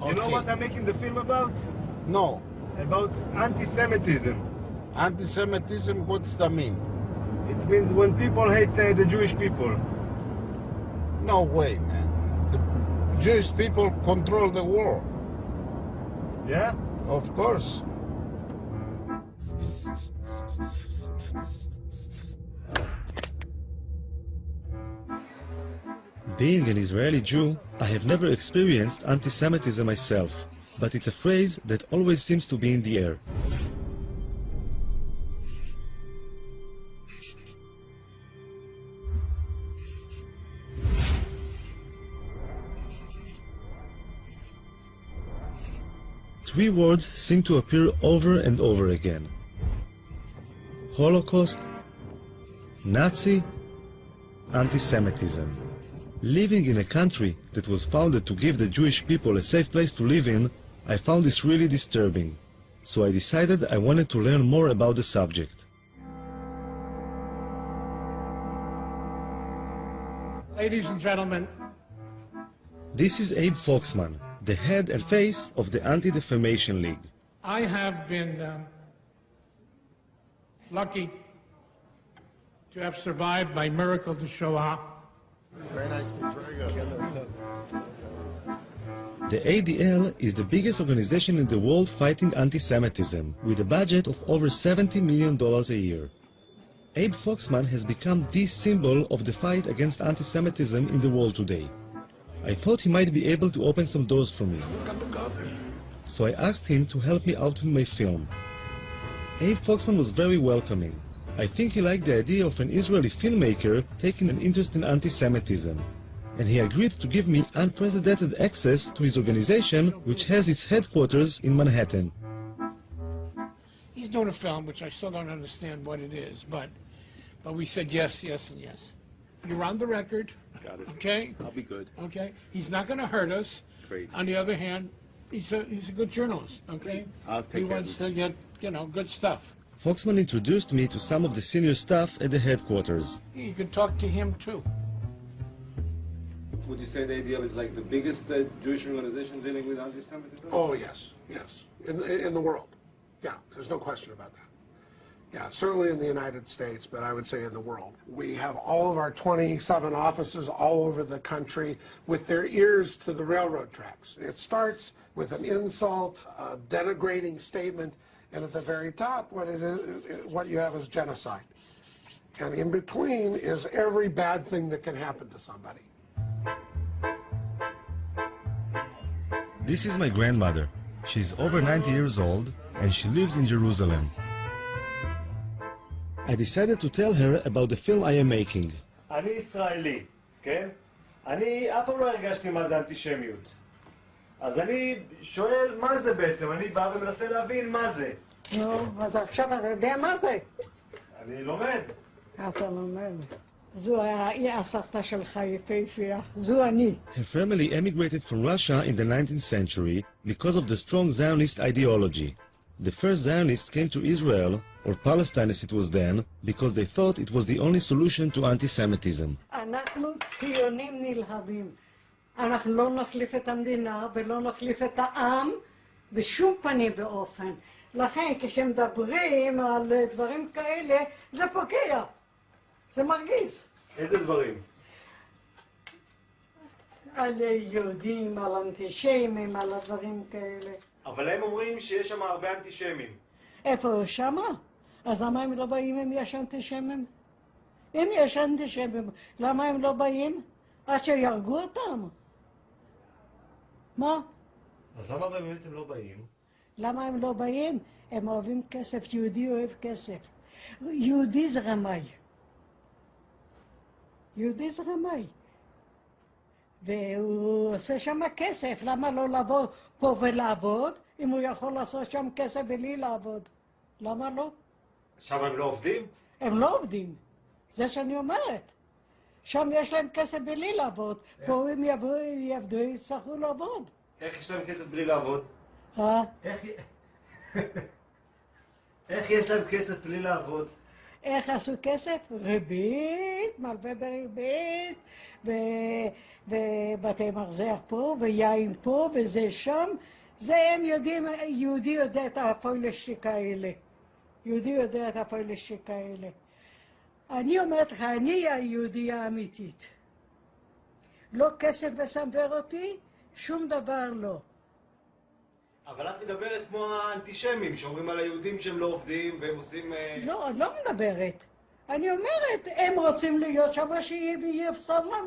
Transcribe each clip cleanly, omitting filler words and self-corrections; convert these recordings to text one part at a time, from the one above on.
You know what I'm making the film about? No. About anti-Semitism. Anti-Semitism, what's that mean? It means when people hate the Jewish people. No way, man. The Jewish people control the world. Yeah? Of course. Being an Israeli Jew, I have never experienced anti-Semitism myself, but it's a phrase that always seems to be in the air. Three words seem to appear over and over again: Holocaust, Nazi, anti-Semitism. Living in a country that was founded to give the Jewish people a safe place to live in, I found this really disturbing. So I decided I wanted to learn more about the subject. Ladies and gentlemen, this is Abe Foxman, the head and face of the Anti-Defamation League. I have been lucky to have survived by miracle the Shoah. Very nice, very good. The ADL is the biggest organization in the world fighting anti-Semitism, with a budget of over $70 million a year. Abe Foxman has become the symbol of the fight against anti-Semitism in the world today. I thought he might be able to open some doors for me. So I asked him to help me out with my film. Abe Foxman was very welcoming. I think he liked the idea of an Israeli filmmaker taking an interest in anti-Semitism, and he agreed to give me unprecedented access to his organization, which has its headquarters in Manhattan. He's doing a film, which I still don't understand what it is, but we said yes, yes, and yes. You're on the record. Got it. Okay? I'll be good. Okay? He's not going to hurt us. Great. On the other hand, he's a good journalist, okay? I'll take he care wants of to get, good stuff. Foxman introduced me to some of the senior staff at the headquarters. You can talk to him, too. Would you say the ADL is like the biggest Jewish organization dealing with anti-Semitism? Oh, yes, yes. In the world. Yeah, there's no question about that. Yeah, certainly in the United States, but I would say in the world. We have all of our 27 offices all over the country with their ears to the railroad tracks. It starts with an insult, a denigrating statement, and at the very top, what you have is genocide. And in between is every bad thing that can happen to somebody. This is my grandmother. She's over 90 years old, and she lives in Jerusalem. I decided to tell her about the film I am making. אני ישראלי, כן? אני אף פעם לא הרגשתי מה זה אנטישמיות. אז אני שואל מה זה בעצם, אני בא ומנסה להבין מה זה. נו, אז עכשיו אתה יודע מה זה? אני לומד. אתה לומד. זו הסבתא שלך יפהפייה, זו אני. Her family emigrated from Russia in the 19th century because of the strong Zionist ideology. The first Zionists came to Israel, or Palestine as it was then, because they thought it was the only solution to anti-Semitism. אנחנו ציונים נלהבים. אנחנו לא נחליף את המדינה ולא נחליף את העם בשום פנים ואופן. לכן כשמדברים על דברים כאלה, זה פוגע. זה מרגיז. איזה דברים? על יהודים, על אנטישמים, על הדברים כאלה. אבל הם אומרים שיש שם הרבה אנטישמים. איפה שמה? אז למה הם לא באים אם יש אנטישמים? אם יש אנטישמים, למה הם לא באים? עד שירגו אותם. מה? אז למה באמת הם לא באים? למה הם לא באים? הם אוהבים כסף, יהודי אוהב כסף. יהודי זה רמאי. יהודי זה רמאי. והוא עושה שם כסף, למה לא לבוא פה ולעבוד, אם הוא יכול לעשות שם כסף בלי לעבוד? למה לא? שם הם לא עובדים? הם לא עובדים, זה שאני אומרת. שם יש להם כסף בלי לעבוד, פה אם יעבדו, יצטרכו לעבוד. איך יש להם כסף בלי לעבוד? אה? איך יש להם כסף בלי לעבוד? איך עשו כסף? ריבית, מלווה בריבית, ובתי מרזח פה, ויין פה, וזה שם. זה הם יודעים, יהודי יודע את הפוילשטיק האלה. יהודי יודע את הפוילשטיק האלה. אני אומרת לך, אני היהודייה האמיתית. לא כסף מסנוור אותי, שום דבר לא. אבל את מדברת כמו האנטישמים, שאומרים על היהודים שהם לא עובדים והם עושים... לא, אני לא מדברת. אני אומרת, הם רוצים להיות שם, שיפסם להם,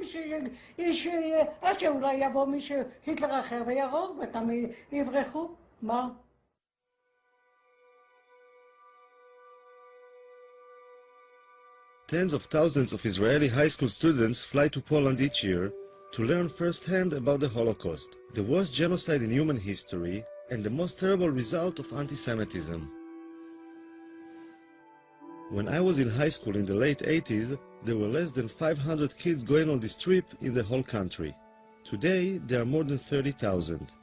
עד שאולי יבוא מישהו, היטלר אחר ויהרוג אותם, יברחו. מה? Tens of thousands of Israeli high school students fly to Poland each year to learn firsthand about the Holocaust, the worst genocide in human history, and the most terrible result of anti-Semitism. When I was in high school in the late 80s, there were less than 500 kids going on this trip in the whole country. Today, there are more than 30,000.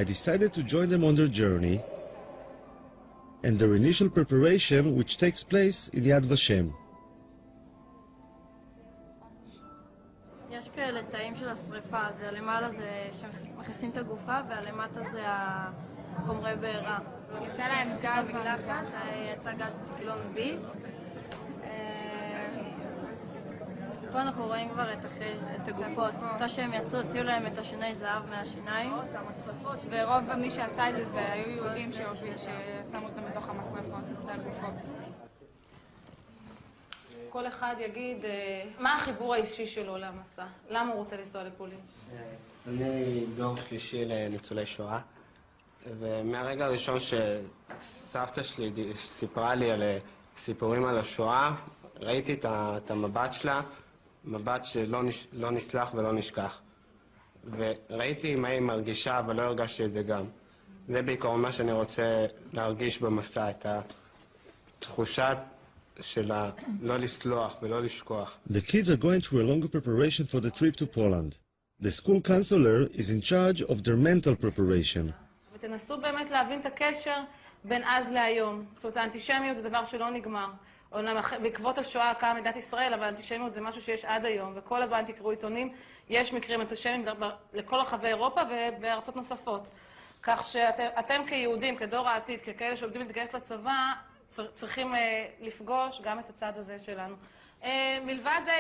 I decided to join them on their journey and their initial preparation, which takes place in Yad Vashem. יש כאלה תאים של השריפה, זה למעלה זה שמכניסים את הגופה והלמטה זה החומרי בעירה. יצא להם גז מקלחת, יצא גז ציקלון B. פה אנחנו רואים כבר את הגופות. אותה שהם יצאו, הוציאו להם את השיני זהב מהשיניים. ורוב מי שעשה את זה היו יהודים ששמו אותם בתוך המשרפות, את הגופות. כל אחד יגיד מה החיבור האישי שלו למסע, למה הוא רוצה לנסוע לפולין. אני דור שלישי לניצולי שואה, ומהרגע הראשון שסבתא שלי סיפרה לי על סיפורים על השואה, ראיתי את המבט שלה, מבט שלא נסלח ולא נשכח. וראיתי מה היא מרגישה, אבל לא הרגשתי את זה גם. זה בעיקרון מה שאני רוצה להרגיש במסע, את התחושה של לא לסלוח ולא לשכוח. The kids are going through a longer preparation for the trip to Poland. The school counselor is in charge of their mental preparation. ותנסו באמת להבין את הקשר בין אז להיום. זאת אומרת, האנטישמיות זה דבר שלא נגמר. בעקבות השואה קמה מדינת ישראל, אבל האנטישמיות זה משהו שיש עד היום, וכל הזמן תקראו עיתונים, יש מקרים אנטישמיים לכל רחבי אירופה ובארצות נוספות. כך שאתם כיהודים, כדור העתיד, ככאלה שעובדים להתגייס לצבא, צריכים לפגוש גם את הצד הזה שלנו. מלבד זה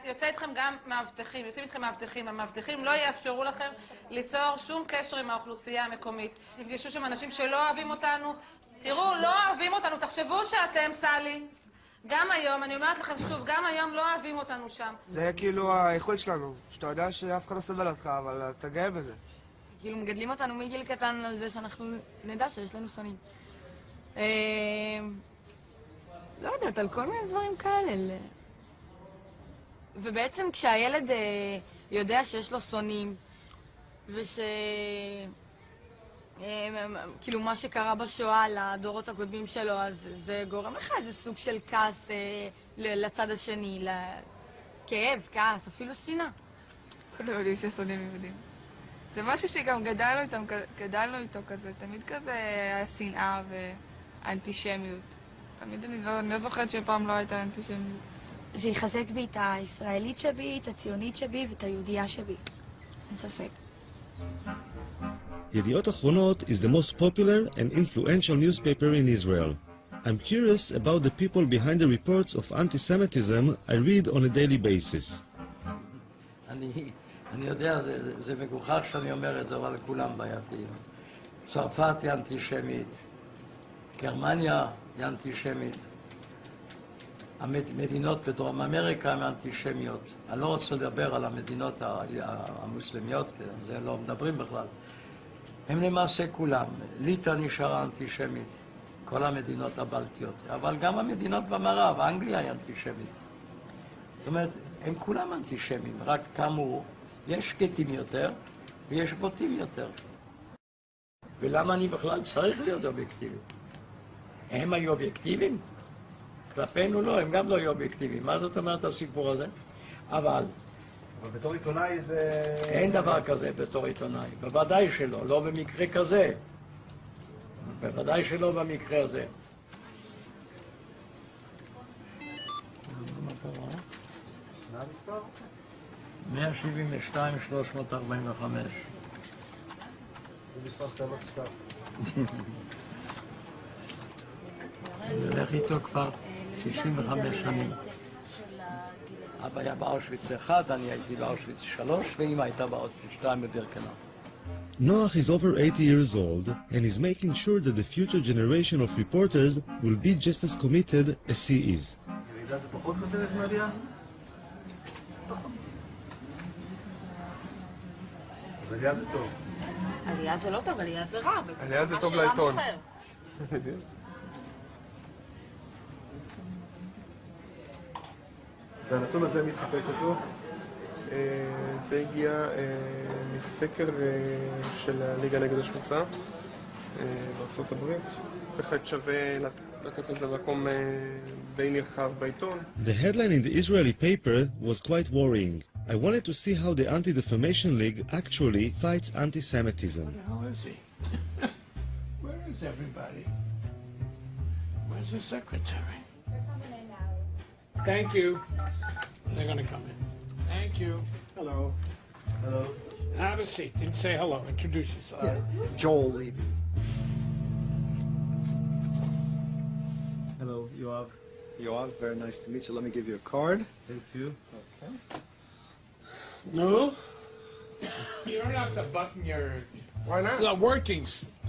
יוצא איתכם גם מאבטחים, יוצאים איתכם מאבטחים. המאבטחים לא יאפשרו לכם ליצור שום קשר עם האוכלוסייה המקומית. תפגשו שם אנשים שלא אוהבים אותנו, תראו, לא אוהבים אותנו, תחשבו שאתם, סלי, גם היום, אני אומרת לכם שוב, גם היום לא אוהבים אותנו שם. זה כאילו האיכות שלנו, שאתה יודע שאף אחד לא סובל אותך, אבל אתה גאה בזה. כאילו מגדלים אותנו מגיל קטן על זה שאנחנו נדע שיש לנו שונאים. לא יודעת, על כל מיני דברים כאלה. ובעצם כשהילד יודע שיש לו שונאים, כאילו מה שקרה בשואה לדורות הקודמים שלו, אז זה גורם לך איזה סוג של כעס לצד השני, כאב, כעס, אפילו שנאה. כולם יודעים ששונאים יהודים. זה משהו שגם גדלנו איתו כזה, תמיד כזה השנאה ואנטישמיות. תמיד אני לא זוכרת שפעם לא הייתה אנטישמיות. זה יחזק בי את הישראלית שבי, את הציונית שבי ואת היהודייה שבי. אין ספק. Yediot Achronot is the most popular and influential newspaper in Israel. I'm curious about the people behind the reports of anti-Semitism I read on a daily basis. אני יודע, זה מגוחך שאני אומר את זה, אבל כולם בעייתיים. צרפת היא אנטישמית, גרמניה היא אנטישמית, המדינות בדרום אמריקה הן אנטישמיות. אני לא רוצה לדבר על המדינות המוסלמיות, כי זה לא מדברים בכלל. הם למעשה כולם. ליטא נשארה אנטישמית, כל המדינות הבלטיות, אבל גם המדינות במערב, אנגליה היא אנטישמית. זאת אומרת, הם כולם אנטישמים, רק כאמור, יש שקטים יותר ויש בוטים יותר. ולמה אני בכלל צריך להיות אובייקטיבי? הם היו אובייקטיביים? כלפינו לא, הם גם לא היו אובייקטיביים. מה זאת אומרת הסיפור הזה? אבל בתור עיתונאי זה... אין דבר כזה בתור עיתונאי. בוודאי שלא, לא במקרה כזה. בוודאי שלא במקרה הזה. מה המספר? 172,345. זה מספר שאתה לא תשכח. אני הולך איתו כבר 65 שנים. אבא היה באושוויץ 1, אני הייתי באושוויץ 3, ואמא הייתה באושוויץ 2 בבירקנאו. Noach is over 80 years old and is making sure that the future generation of reporters will be just as committed as he is. ירידה זה פחות כותרת מעלייה? פחות. אז עלייה זה טוב. עלייה זה לא טוב, עלייה זה רע. עלייה זה טוב לעיתון. והנתון הזה מי סיפק אותו? זה הגיע מסקר של הליגה נגד השמצה בארצות הברית. בהחלט שווה לתת לזה מקום די נרחב בעיתון. The headline in the Israeli paper was quite worrying. I wanted to see how the Anti-Defamation League actually fights anti-Semitism. How is he? Where is everybody? Where's the secretary? They're coming in now. Thank you. They're going to come in. Thank you. Hello. Hello. Have a seat and say hello. Introduce yourself. Joel Levy. Hello, Yoav. Yoav, very nice to meet you. Let me give you a card. Thank you. Okay. No? You don't have to button your... Why not? The working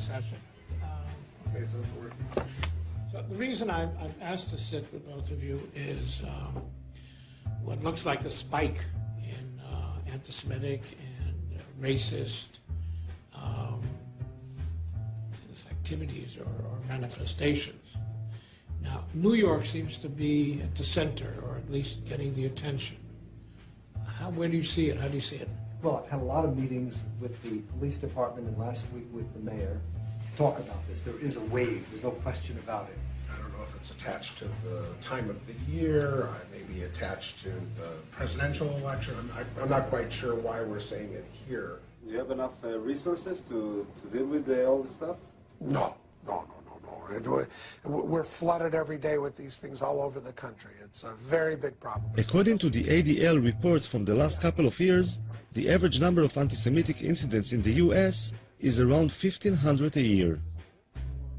session. Okay, so it's working. So the reason I've asked to sit with both of you is what looks like a spike in anti-Semitic and racist activities or manifestations. Now, New York seems to be at the center, or at least getting the attention. Where do you see it? How do you see it? Well, I've had a lot of meetings with the police department and last week with the mayor to talk about this. There is a wave. There's no question about it. I don't know if it's attached to the time of the year, maybe attached to the presidential election. I'm not quite sure why we're saying it here. Do you have enough resources to deal with all this stuff? No. We're flooded every day with these things all over the country. It's a very big problem. According to the ADL reports from the last couple of years, the average number of anti-Semitic incidents in the US is around 1,500 a year.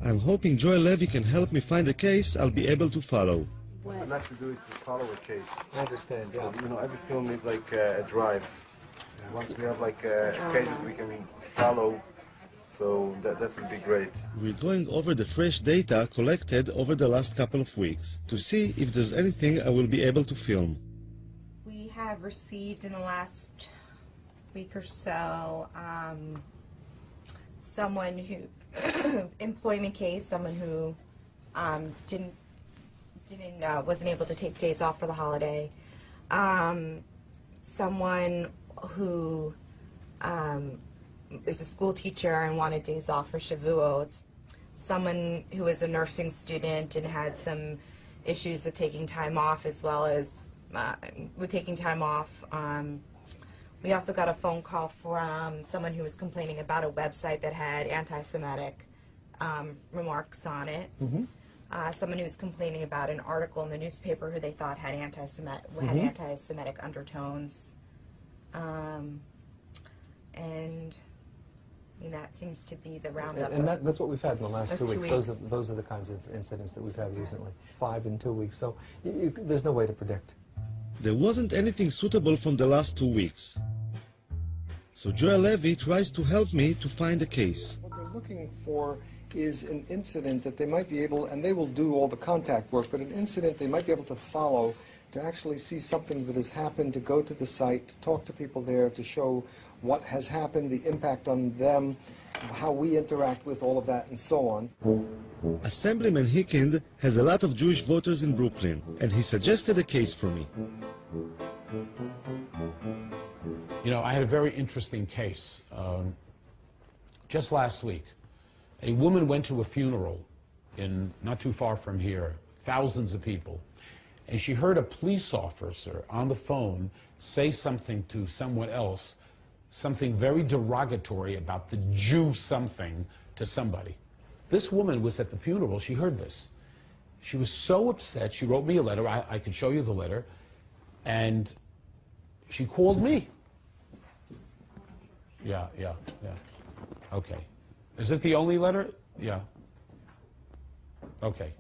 I'm hoping Joel Levy can help me find a case I'll be able to follow. What I'd like to do is to follow a case. I understand, yeah. You know, every film needs like a drive. Once we have like cases we can follow, so that would be great. We're going over the fresh data collected over the last couple of weeks to see if there's anything I will be able to film. We have received in the last week or so someone who employment case, someone who wasn't able to take days off for the holiday, someone who is a school teacher and wanted days off for Shavuot, someone who is a nursing student and had some issues with taking time off as well as with taking time off. We also got a phone call from someone who was complaining about a website that had anti-Semitic remarks on it. Someone who was complaining about an article in the newspaper who they thought had anti-Semitic undertones. And I mean, that seems to be the roundup. And that's what we've had in the last 2 weeks. 2 weeks. Those are the kinds of incidents that we've had recently. 5 in 2 weeks. So there's no way to predict. There wasn't anything suitable from the last 2 weeks. So Joel Levy tries to help me to find a case. What they're looking for is an incident that they might be able, and they will do all the contact work, but an incident they might be able to follow, to actually see something that has happened, to go to the site, to talk to people there, to show what has happened, the impact on them, how we interact with all of that, and so on. Assemblyman Hickind has a lot of Jewish voters in Brooklyn, and he suggested a case for me. You know, I had a very interesting case. Just last week, a woman went to a funeral in not too far from here, thousands of people, and she heard a police officer on the phone say something to someone else, something very derogatory about the Jew something to somebody. This woman was at the funeral. She heard this. She was so upset. She wrote me a letter. I could show you the letter. And she called me. Yeah. Okay. Is this the only letter? Yeah. Okay.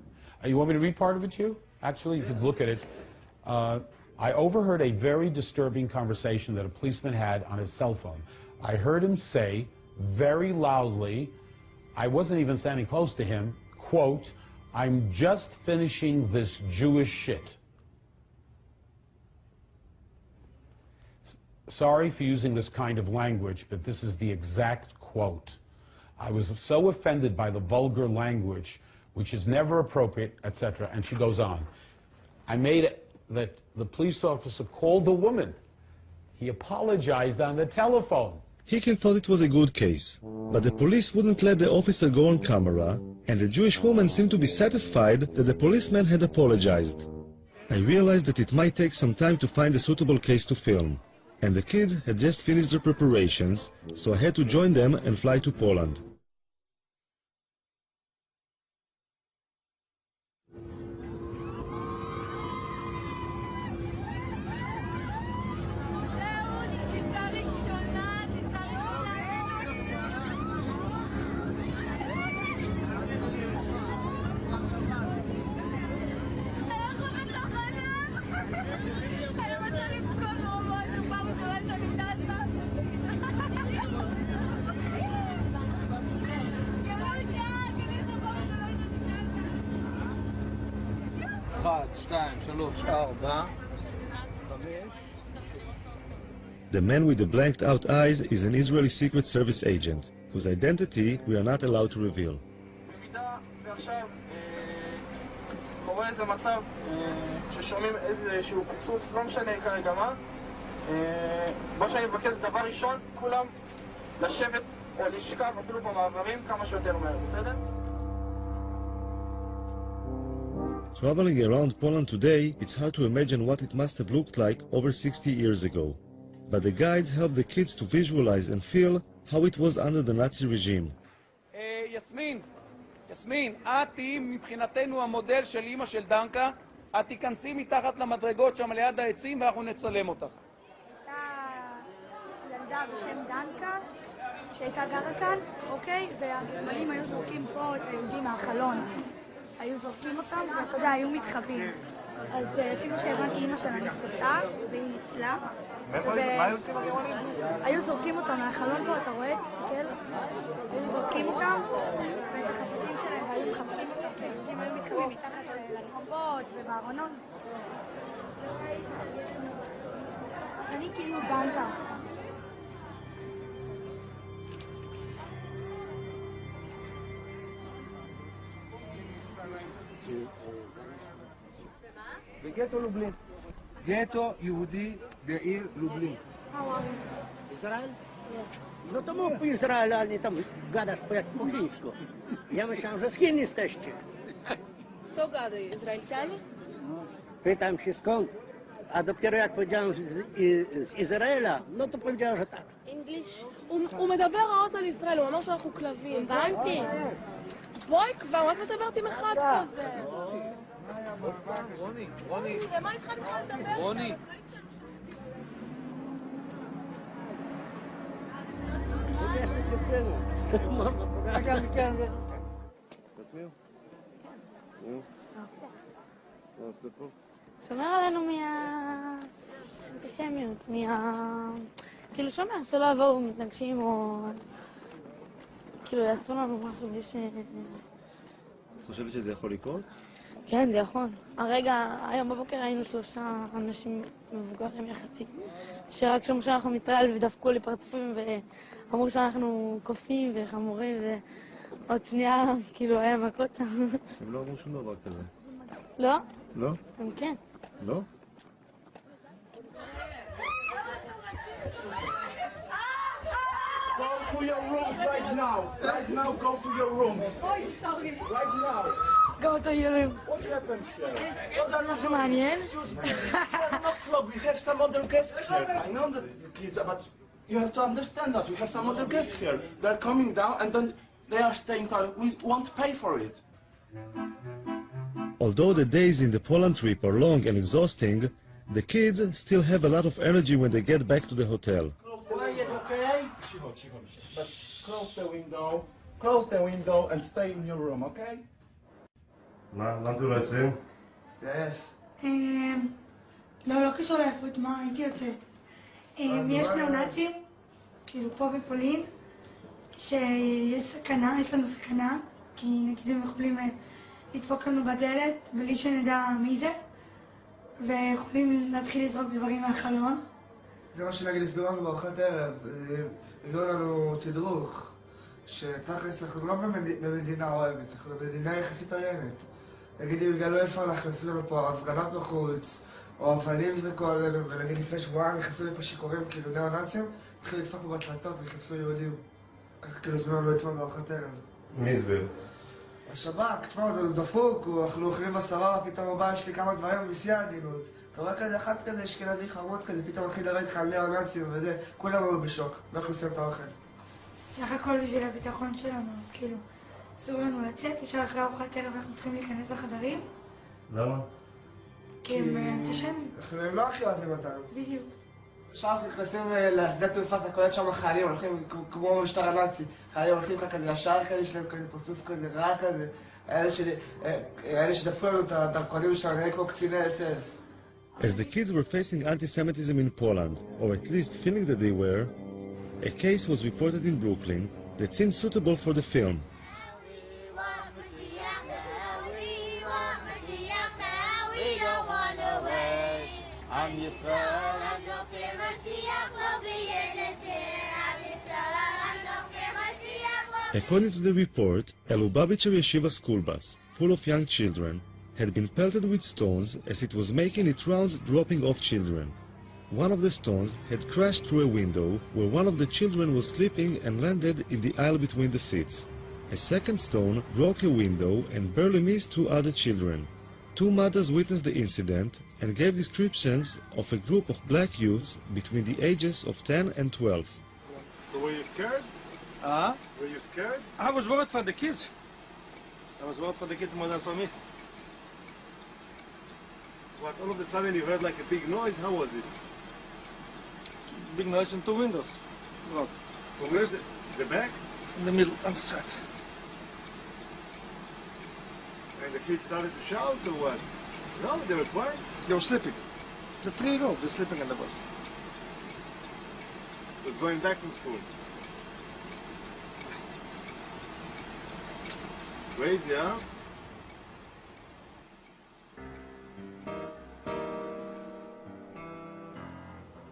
You want me to read part of it to you? Actually, you could look at it. I overheard a very disturbing conversation that a policeman had on his cell phone. I heard him say very loudly, I wasn't even standing close to him, quote, "I'm just finishing this Jewish shit." Sorry for using this kind of language, but this is the exact quote. I was so offended by the vulgar language, which is never appropriate, etc. And she goes on. I made it that the police officer called the woman. He apologized on the telephone. Hicken thought it was a good case, but the police wouldn't let the officer go on camera, and the Jewish woman seemed to be satisfied that the policeman had apologized. I realized that it might take some time to find a suitable case to film, and the kids had just finished their preparations, so I had to join them and fly to Poland. The man with the blanked out eyes is an Israeli Secret Service agent, whose identity we are not allowed to reveal. במידה ועכשיו קורה איזה מצב ששומעים איזשהו פיצוץ, לא משנה כרגע מה, מה שאני מבקש דבר ראשון, כולם לשבת או לשכב אפילו במעברים כמה שיותר מהר, בסדר? Traveling around Poland today, it's hard to imagine what it must have looked like over 60 years ago. But the guides help the kids to visualize and feel how it was under the Nazi regime. יסמין, את תהיי מבחינתנו המודל של אמא של דנקה, את תיכנסי מתחת למדרגות שם ליד העצים ואנחנו נצלם אותך. הייתה ילדה בשם דנקה שהייתה גרה כאן, אוקיי? והגרמנים היו זורקים פה את היהודים מהחלון. היו זורקים אותם, ואתה יודע, היו מתחבאים. אז אפילו שהבנתי, אמא שלה נתפסה, והיא ניצלה. מה היו עושים הגרמנים? היו זורקים אותם מהחלון פה, אתה רואה? תסתכל. היו זורקים אותם, ואת החפצים שלהם, והיו מחפשים אותם, כי היהודים היו מתחבאים מתחת לרחובות ובארונות. אז אני כאילו דנקה. בגטו לובלין. גטו יהודי בעיר לובלин. Израиль? No to mógł Izrael, ale tam gadasz po angielsku. Ja myślałem, że z Chin jesteście. Kto gada? Izraelcianie? Pytam się skąd, a dopiero jak powiedziałem z Izraela, no to powiedziałem, że tak. English? הוא מדבר רעות על ישראל, הוא אמר שאנחנו כלבים. הבנתי. בואי כבר, מה את מדברת עם אחד כזה? רוני. למה התחלת לדבר? רוני. שומר עלינו מהאנטישמיות, כאילו שומר, שלא יבואו מתנגשים או כאילו יעשו לנו משהו בלי ש... את חושבת שזה יכול לקרות? כן, זה יכול. הרגע, היום בבוקר היינו 3 אנשים מבוגרים יחסית, שרק שמעו שאנחנו מישראל ודפקו לי פרצופים ואמרו שאנחנו קופים וחמורים ועוד שנייה כאילו היה מכות שם. הם לא אמרו שום דבר כזה. לא? לא? הם כן. לא? to your rooms right now. Right now, go to your rooms. Right now. Go to your room. What happened here? What are you doing? מעניין. Excuse me. We are not vlog. We have some other guests here. I know that the kids, but you have to understand us. We have some other guests here. They're coming down and then they are staying there. We won't pay for it. Although the days in the Poland trip are long and exhausting, the kids still have a lot of energy when they get back to the hotel. Quiet, okay? But close the window and stay in your room, okay? למה אתם לא יוצאים? לא קשור לעייפות, מה, הייתי יוצאת. יש ניאו-נאצים, כאילו פה בפולין, שיש סכנה, יש לנו סכנה, כי נגיד הם יכולים לדפוק לנו בדלת בלי שנדע מי זה, ויכולים להתחיל לזרוק דברים מהחלון. זה מה שנגיד הסבירו לנו בארוחת ערב, הביאו לנו תדרוך, שתכלס אנחנו לא במדינה אוהבת, אנחנו במדינה יחסית עוינת. נגיד אם יגלו איפה אנחנו עשינו לנו פה הפגנות בחוץ, או אבנים זרקו עלינו, ונגיד לפני שבועיים נכנסו לי פה שיכורים כאילו ניאו-נאצים, התחילו לדפוק פה בדלתות וחיפשו יהודים. ככה כאילו הסבירו לנו אתמול בארוחת ערב. מי הסביר? השב"כ, תשמע, הוא דפוק, אנחנו אוכלים בסבבה, פתאום הוא בא, יש לי כמה דברים בשיא העדינות. אתה רואה כזה, אחד כזה, אשכנזי חמוד כזה, פתאום מתחיל לדבר איתך על ניאו-נאצים וזה, כולם היו בשוק, לא יכלו לסיים את האוכל. סך הכל בשביל הביטחון שלנו, אז כאילו, אסור לנו לצאת, ישר אחרי ארוחת ערב אנחנו צריכים להיכנס לחדרים. למה? כי הם אנטישמים. הם לא הכי אוהבים אותנו. בדיוק. ישר אנחנו נכנסים לשדה תעופה, זה קולט שם חיילים, הולכים כמו משטר הנאצי. חיילים הולכים לך כזה ישר, כאלה יש להם כזה פרצוף כזה, רע כזה. אלה שדפקו לנו את הדרכונים שלנו, נראה כמו קציני אס-אס. As the kids were facing anti-Semitism in Poland, or at least feeling that they were, a case was reported in Brooklyn that seemed suitable for the film. According to the report, a Lubavitcher yeshiva school bus, full of young children, had been pelted with stones as it was making its rounds dropping off children. One of the stones had crashed through a window where one of the children was sleeping and landed in the aisle between the seats. A second stone broke a window and barely missed two other children. Two mothers witnessed the incident and gave descriptions of a group of black youths between the ages of 10 and 12. So were you scared? Were you scared? I was worried for the kids. I was worried for the kids more than for me. What, all of a sudden you heard like a big noise? How was it? Big noise in two windows. Look. From where? The back? In the middle, on the side. And the kids started to shout or what? No, they were quiet? They were sleeping. The 3-year-old, they're sleeping in the bus. Was going back from school. Crazy, huh?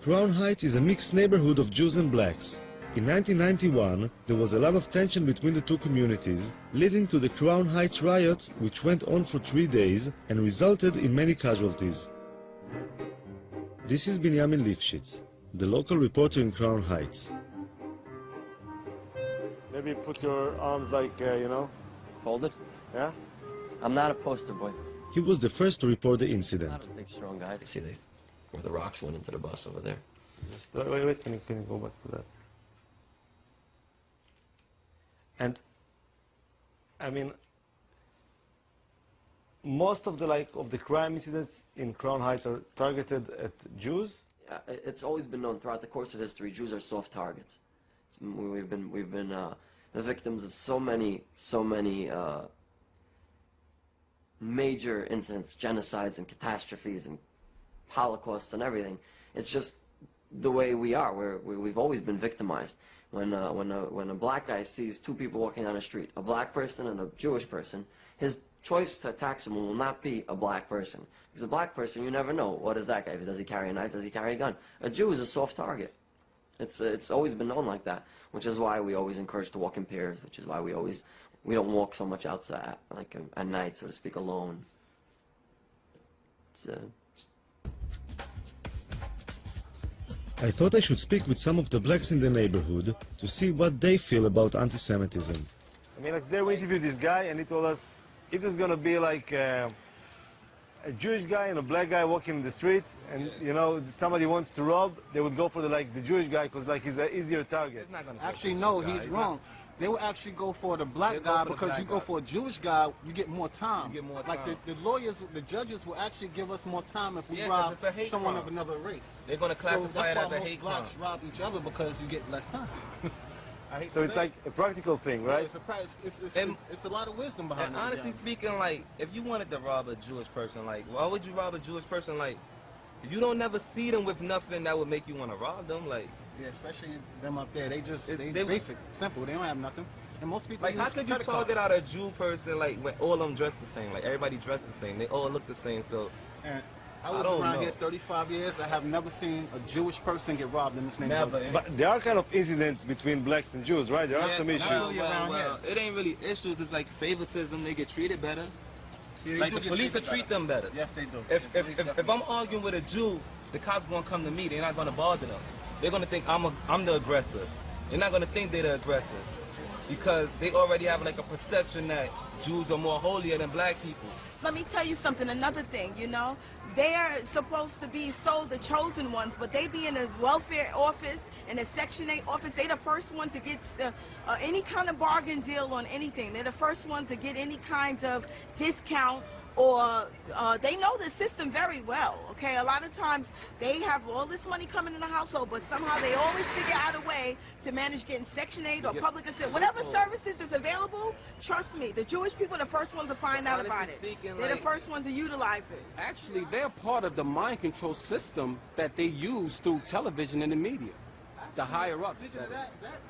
Crown Heights is a mixed neighborhood of Jews and blacks. In 1991, there was a lot of tension between the two communities, leading to the Crown Heights riots, which went on for 3 days and resulted in many casualties. This is Binyamin Lifshitz, the local reporter in Crown Heights. Maybe put your arms like, you know. Folded? Yeah? I'm not a poster boy. He was the first to report the incident. Not a big, strong guy. See, where the rocks went into the bus over there. Wait, can you go back to that? And, I mean, most of the crime incidents in Crown Heights are targeted at Jews? Yeah, it's always been known throughout the course of history, Jews are soft targets. We've been the victims of so many major incidents, genocides and catastrophes and holocausts and everything. It's just the way we are. We've always been victimized. When a black guy sees two people walking down the street, a black person and a Jewish person, his choice to attack someone will not be a black person. Because a black person, you never know, what is that guy? Does he carry a knife? Does he carry a gun? A Jew is a soft target. It's always been known like that, which is why we always encourage to walk in pairs, which is why we don't walk so much outside, like at night, so to speak, alone. I thought I should speak with some of the blacks in the neighborhood to see what they feel about anti-Semitism. I mean, like, today we interviewed this guy, and he told us if there's going to be like a Jewish guy and a black guy walking in the street, and you know somebody wants to rob, they would go for the Jewish guy because he's an easier target. Actually, no, he's wrong. They would actually go for the black guy because you go for a Jewish guy, you get more time. Like the lawyers, the judges will actually give us more time if we rob someone of another race. They're going to classify it as a hate crime. Blacks rob each other because you get less time. So it's like a practical thing, right? Yeah, it's a lot of wisdom behind it. And honestly speaking, like, if you wanted to rob a Jewish person, like, why would you rob a Jewish person? Like, if you don't never see them with nothing that would make you want to rob them, like. Yeah, especially them up there. They basic, simple. They don't have nothing. And most people like, how could you target out a Jew person, like, when all of them dress the same? Like, everybody dressed the same. They all look the same, so. And I was around here 35 years. I have never seen a Jewish person get robbed in this neighborhood. Never. But there are kind of incidents between blacks and Jews, right? There are some issues. Well, it ain't really issues. It's like favoritism. They get treated better. Yeah, like, the police will treat them better. Yes, they do. If I'm arguing with a Jew, the cops gonna come to me. They're not gonna bother them. They're gonna think I'm the aggressor. They're not gonna think they're the aggressor because they already have like a perception that Jews are more holier than black people. Let me tell you something, another thing, you know, they're supposed to be the chosen ones, but they be in a welfare office, in a Section 8 office. They the first one to get any kind of bargain deal on anything. They're the first ones to get any kind of discount, or they know the system very well, okay? A lot of times they have all this money coming in the household, but somehow they always figure out a way to manage getting Section 8 or public assistance. Whatever services is available, trust me, the Jewish people are the first ones to find out about it. They're the first ones to utilize it. Actually, they're part of the mind control system that they use through television and the media. The higher-ups.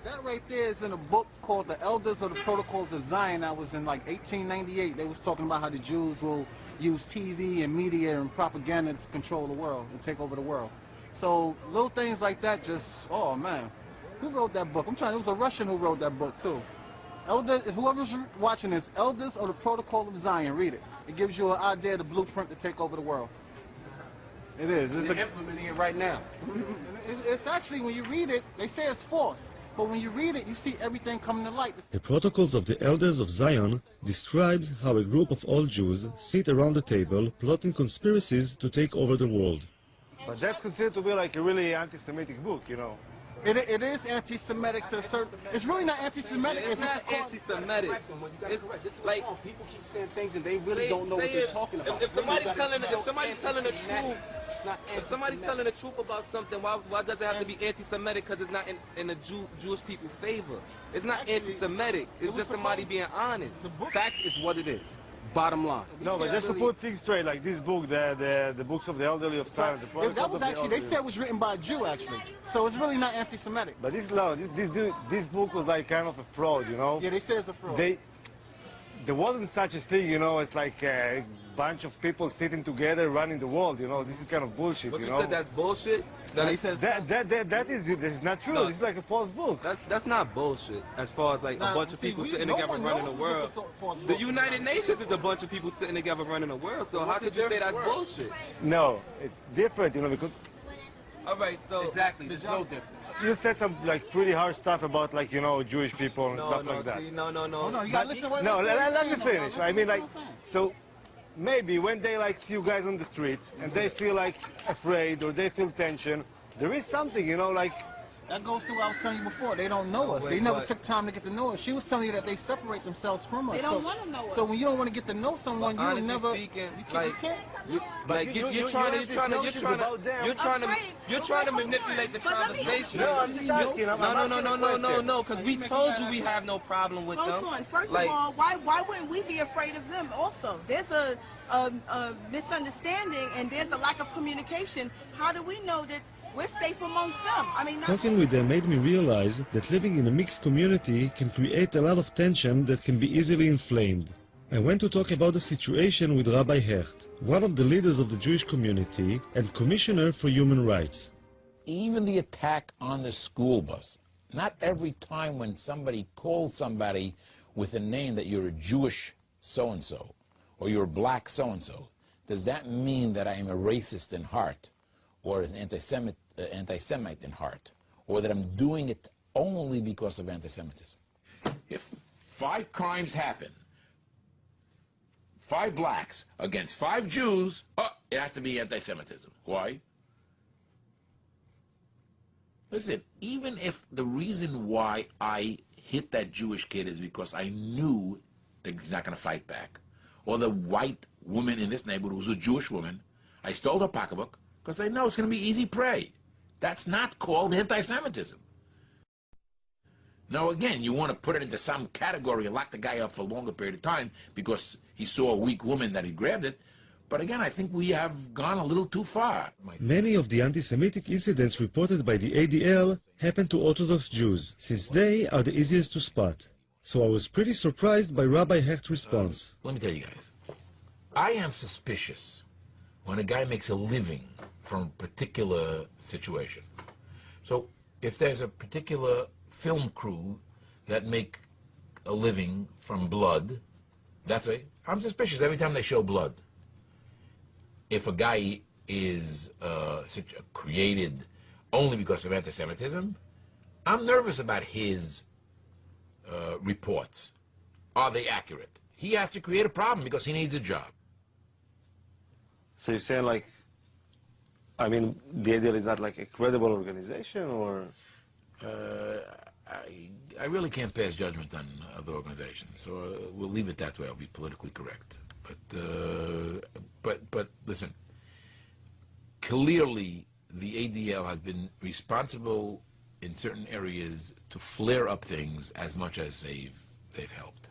That right there is in a book called The Elders of the Protocols of Zion. That was in like 1898. They was talking about how the Jews will use TV and media and propaganda to control the world and take over the world. So little things like that just, oh man. Who wrote that book? It was a Russian who wrote that book too. Elders, whoever's watching this, Elders of the Protocol of Zion, read it. It gives you an idea of the blueprint to take over the world. It is. They're implementing it right now. It's actually, when you read it, they say it's false. But when you read it, you see everything coming to light. The Protocols of the Elders of Zion describes how a group of old Jews sit around the table plotting conspiracies to take over the world. But that's considered to be like a really anti-Semitic book, you know. It is anti-Semitic to a certain. It's really not anti-Semitic. It's not anti-Semitic. It's like people keep saying things and they really don't know what they're talking about. If somebody's telling the truth, if somebody's telling the truth about something, why does it have to be anti-Semitic? Because it's not in the Jewish people's favor. It's not anti-Semitic. It's just somebody being honest. Facts is what it is. Bottom line. No, but just to put things straight, like this book, the books of the elderly of Zion, the Protocols that was of actually, the they said it was written by a Jew, actually. So it's really not anti-Semitic. But this book was like kind of a fraud, you know? Yeah, they say it's a fraud. There wasn't such a thing, you know, it's like a bunch of people sitting together running the world, you know, this is kind of bullshit, But you you know? said that's bullshit? That is not true, this is like a false book. That's not bullshit, as far as like a bunch of people sitting together running the world. The United Nations is a bunch of people sitting together running the world, so how could you say that's bullshit? No, it's different, you know, because... Alright, so... Exactly, there's no difference. You said some like pretty hard stuff about like, you know, Jewish people and stuff like that. See, no. You gotta listen to what let me finish. I mean, like, so maybe when they like see you guys on the streets and they feel like afraid or they feel tension, there is something, you know, like. That goes to what I was telling you before. They don't know us. They never took time to get to know us. She was telling you that they separate themselves from us. They don't want to know us. So when you don't want to get to know someone, you would never. Speaking, you can't. You're trying to manipulate the conversation. No, I'm just asking. No, because we told you we have no problem with them. Hold on. First of all, why wouldn't we be afraid of them also? There's a misunderstanding and there's a lack of communication. How do we know that we're safe amongst them? I mean, Talking with them made me realize that living in a mixed community can create a lot of tension that can be easily inflamed. I went to talk about the situation with Rabbi Hecht, one of the leaders of the Jewish community and Commissioner for Human Rights. Even the attack on the school bus. Not every time when somebody calls somebody with a name that you're a Jewish so-and-so or you're black so-and-so, does that mean that I am a racist in heart or an anti-Semite anti-Semite in heart, or that I'm doing it only because of anti-Semitism. If 5 crimes happen, 5 blacks against 5 Jews, it has to be anti-Semitism. Why? Listen, even if the reason why I hit that Jewish kid is because I knew that he's not going to fight back, or the white woman in this neighborhood who's a Jewish woman, I stole her pocketbook because I know it's going to be easy prey. That's not called anti-Semitism. Now, again, you want to put it into some category and lock the guy up for a longer period of time because he saw a weak woman that he grabbed it. But again, I think we have gone a little too far. Many of the anti-Semitic incidents reported by the ADL happen to Orthodox Jews, since they are the easiest to spot. So I was pretty surprised by Rabbi Hecht's response. Let me tell you guys, I am suspicious when a guy makes a living from a particular situation. So if there's a particular film crew that make a living from blood, that's right, I'm suspicious every time they show blood. If a guy is created only because of anti-Semitism, I'm nervous about his reports. Are they accurate? He has to create a problem because he needs a job. So you're saying, like, I mean, the ADL is not like a credible organization, or? I really can't pass judgment on other organizations, so we'll leave it that way. I'll be politically correct. But listen, clearly the ADL has been responsible in certain areas to flare up things as much as they've helped.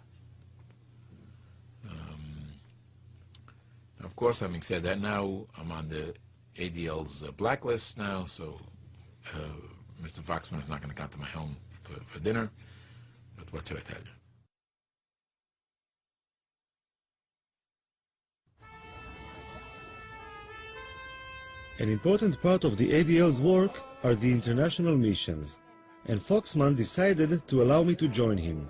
Of course, having said that, now I'm on the ADL's blacklist now, so Mr. Foxman is not going to come to my home for dinner. But what should I tell you? An important part of the ADL's work are the international missions, and Foxman decided to allow me to join him.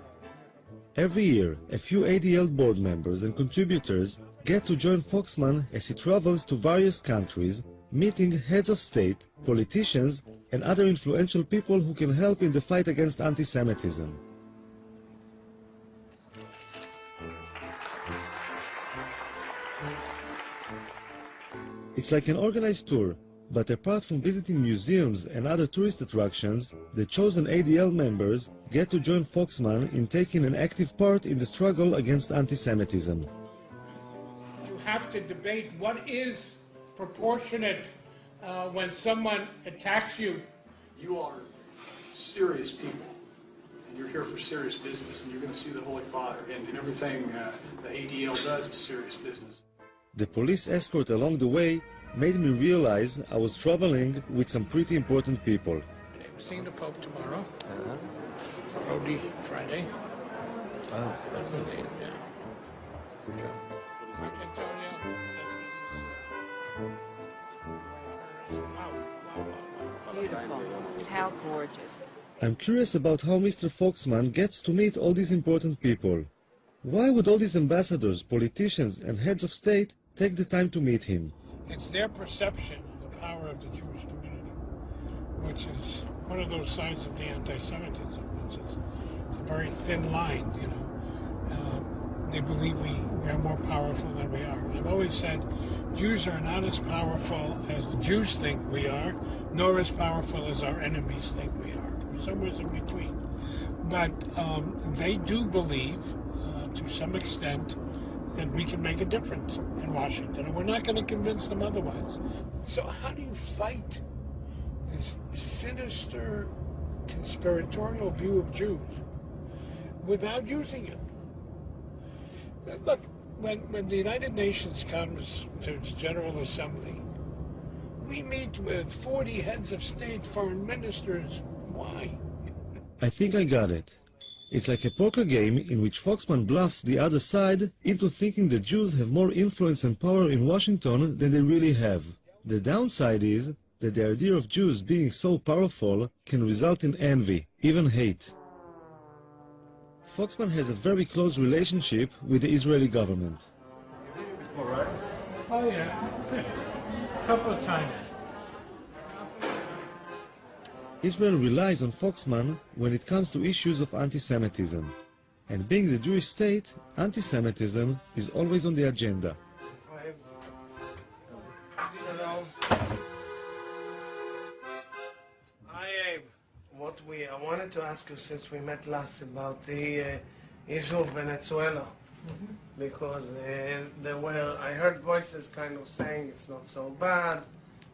Every year, a few ADL board members and contributors get to join Foxman as he travels to various countries, meeting heads of state, politicians, and other influential people who can help in the fight against anti-Semitism. It's like an organized tour, but apart from visiting museums and other tourist attractions, the chosen ADL members get to join Foxman in taking an active part in the struggle against anti-Semitism. You have to debate what is proportionate when someone attacks you. You are serious people, and you're here for serious business, and you're going to see the Holy Father, and everything the ADL does is serious business. The police escort along the way made me realize I was traveling with some pretty important people. I'm seeing the Pope tomorrow. Rodi Friday. Oh. Yeah. Good job. Beautiful. How gorgeous. I'm curious about how Mr. Foxman gets to meet all these important people. Why would all these ambassadors, politicians, and heads of state take the time to meet him? It's their perception of the power of the Jewish community, which is one of those sides of the anti-Semitism, which is it's a very thin line, you know. They believe we are more powerful than we are. I've always said Jews are not as powerful as the Jews think we are, nor as powerful as our enemies think we are. We're somewhere in between. But they do believe, to some extent, that we can make a difference in Washington, and we're not going to convince them otherwise. So how do you fight this sinister, conspiratorial view of Jews without using it? Look, when the United Nations comes to its General Assembly, we meet with 40 heads of state, foreign ministers. Why? I think I got it. It's like a poker game in which Foxman bluffs the other side into thinking the Jews have more influence and power in Washington than they really have. The downside is that the idea of Jews being so powerful can result in envy, even hate. Foxman has a very close relationship with the Israeli government. All right. Oh, yeah. A couple of times. Israel relies on Foxman when it comes to issues of anti-Semitism. And being the Jewish state, anti-Semitism is always on the agenda. Hello. Hi, Abe. I wanted to ask you, since we met last, about the issue of Venezuela. Because I heard voices kind of saying it's not so bad,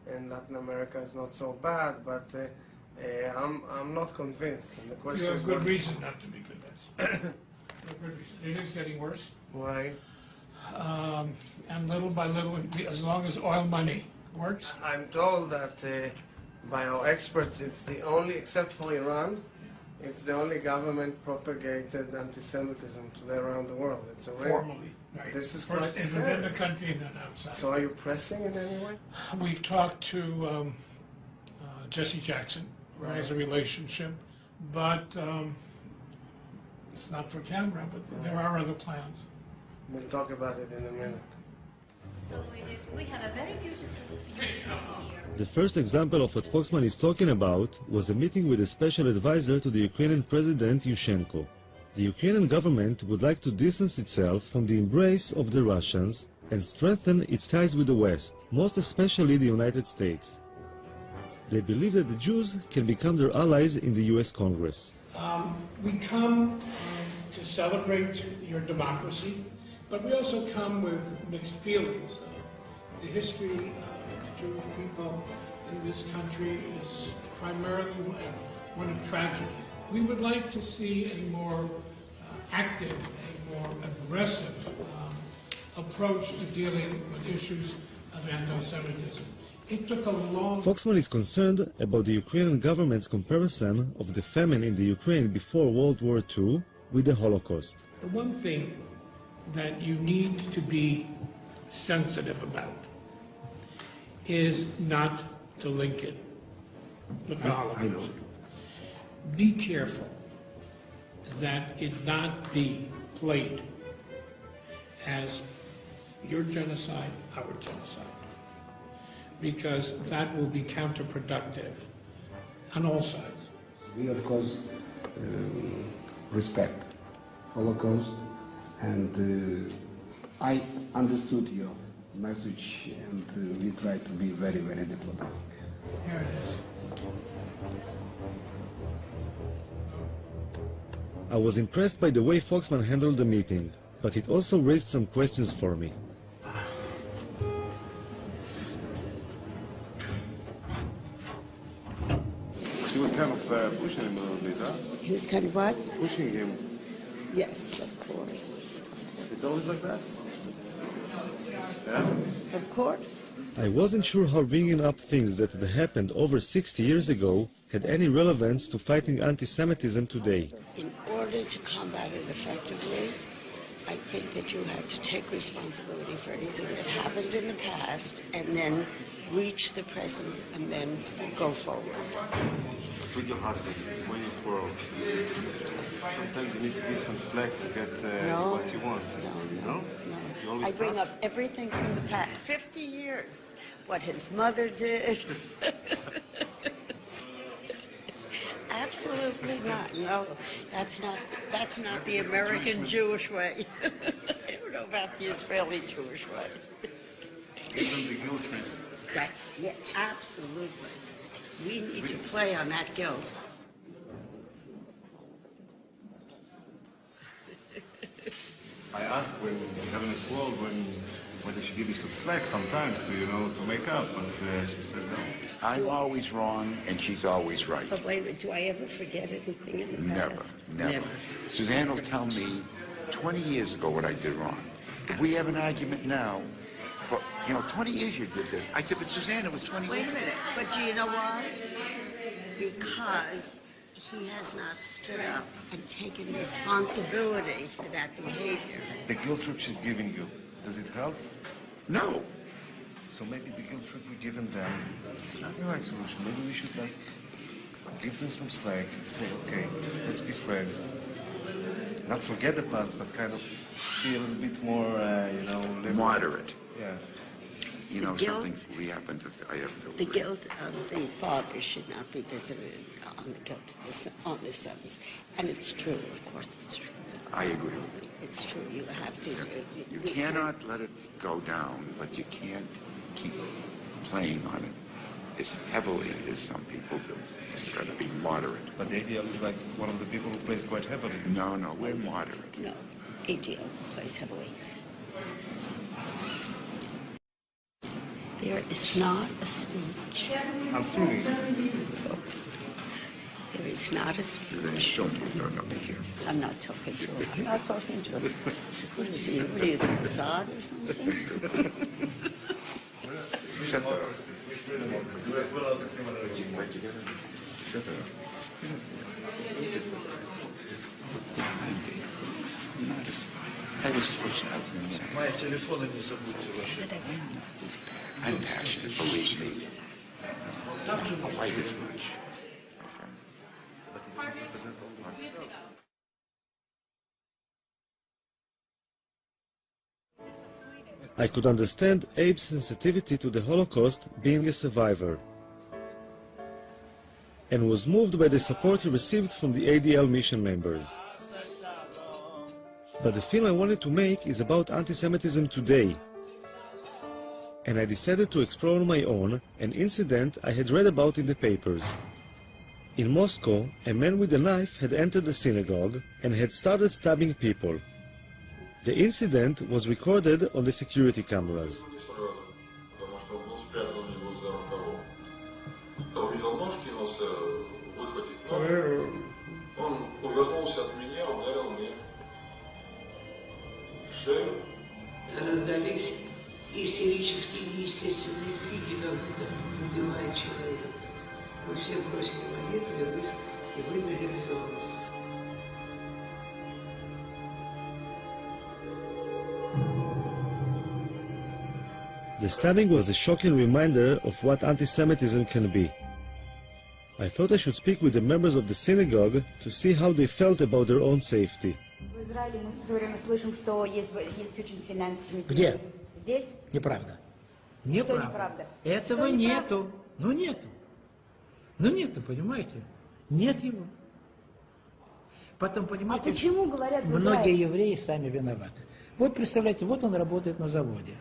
and Latin America is not so bad, but I'm not convinced. And the question You is have good what- reason not to be convinced. You have good reason. It is getting worse. Right. And little by little, as long as oil money works. I'm told that by our experts, it's the only, except for Iran, it's the only government-propagated anti-Semitism today around the world. It's a rare. Formally, right. This is First quite scary. within the country and then outside. So are you pressing in any way? We've talked to Jesse Jackson, who has a relationship, but it's not for camera, but there are other plans. We'll talk about it in a minute. So we have a very beautiful here. The first example of what Foxman is talking about was a meeting with a special advisor to the Ukrainian President Yushchenko. The Ukrainian government would like to distance itself from the embrace of the Russians and strengthen its ties with the West, most especially the United States. They believe that the Jews can become their allies in the US Congress. We come to celebrate your democracy, but we also come with mixed feelings. The history of the Jewish people in this country is primarily one of tragedy. We would like to see a more active, a more aggressive approach to dealing with issues of anti-Semitism. It took a long... Foxman is concerned about the Ukrainian government's comparison of the famine in the Ukraine before World War II with the Holocaust. The one thing that you need to be sensitive about is not to link it with the Holocaust. Be careful that it not be played as your genocide, our genocide, because that will be counterproductive on all sides. We, of course, respect Holocaust, and I understood your message, and we try to be very, very diplomatic. Here it is. I was impressed by the way Foxman handled the meeting, but it also raised some questions for me. She was kind of pushing him a little bit, huh? He was kind of what? Pushing him. Yes, of course. It's always like that? Yeah? Of course. I wasn't sure how bringing up things that had happened over 60 years ago had any relevance to fighting anti-Semitism today. In order to combat it effectively, I think that you have to take responsibility for anything that happened in the past and then reach the present and then go forward. With your husband, when you quarrel, sometimes you need to give some slack to get what you want. No? You always I bring tough? up everything from the past, 50 years, what his mother did. Absolutely not. No, that's not the American Jewish way. I don't know about the Israeli Jewish way. Give them the guilt trip. That's it. Absolutely. We need to play on that guilt. I asked when you're having a quarrel, whether she give you some slack sometimes to, to make up, and she said no. I'm always wrong, and she's always right. But wait a minute, do I ever forget anything in the Never, past? never. Suzanne will tell me 20 years ago what I did wrong. If we have an argument now, but, 20 years you did this. I said, but Suzanne, it was 20 Wait years a minute, but do you know why? Because he has not stood up and taken responsibility for that behavior. The guilt trip she's giving you, does it help? No. So maybe the guilt trip we're giving them is not the right solution. Maybe we should, give them some slack and say, okay, let's be friends. Not forget the past, but kind of be a little bit more, Moderate. Yeah. you know, something we happen to, The guilt of the father should not be visited on the guilt on the sons. And it's true, of course it's true. I agree with you. It's true, you have to. You cannot let it go down, but you can't keep playing on it as heavily as some people do. It's got to be moderate. But the ADL is like one of the people who plays quite heavily. No, we're moderate. No, ADL plays heavily. There is not a speech. I'm feeling There is not a speech. Then he's talking to him. Be careful. I'm not talking to him. I'm not talking to him. What is he? What are you, the Mossad or something? Shut up. I was fortunate. I'm passionate, believe me. Quite as much. I could understand Abe's sensitivity to the Holocaust being a survivor, and was moved by the support he received from the ADL mission members. But the film I wanted to make is about anti-Semitism today, and I decided to explore on my own an incident I had read about in the papers. In Moscow, a man with a knife had entered the synagogue and had started stabbing people. The incident was recorded on the security cameras. Раздались истерические неестественные крики, когда убивает человека. Мы все бросили молитву и выбежали в дом. The stabbing was a shocking reminder of what anti-Semitism can be. I thought I should speak with the members of the synagogue to see how they felt about their own safety. В Израиле мы все время слышим, что есть очень сильный антисемитизм. Где? Здесь? Неправда. Что неправда? Этого Что нету. Ну нету. Ну нету, понимаете? Нет его. Потом, понимаете, почему говорят в многие Израиле? евреи сами виноваты. Вот представляете, вот он работает на заводе.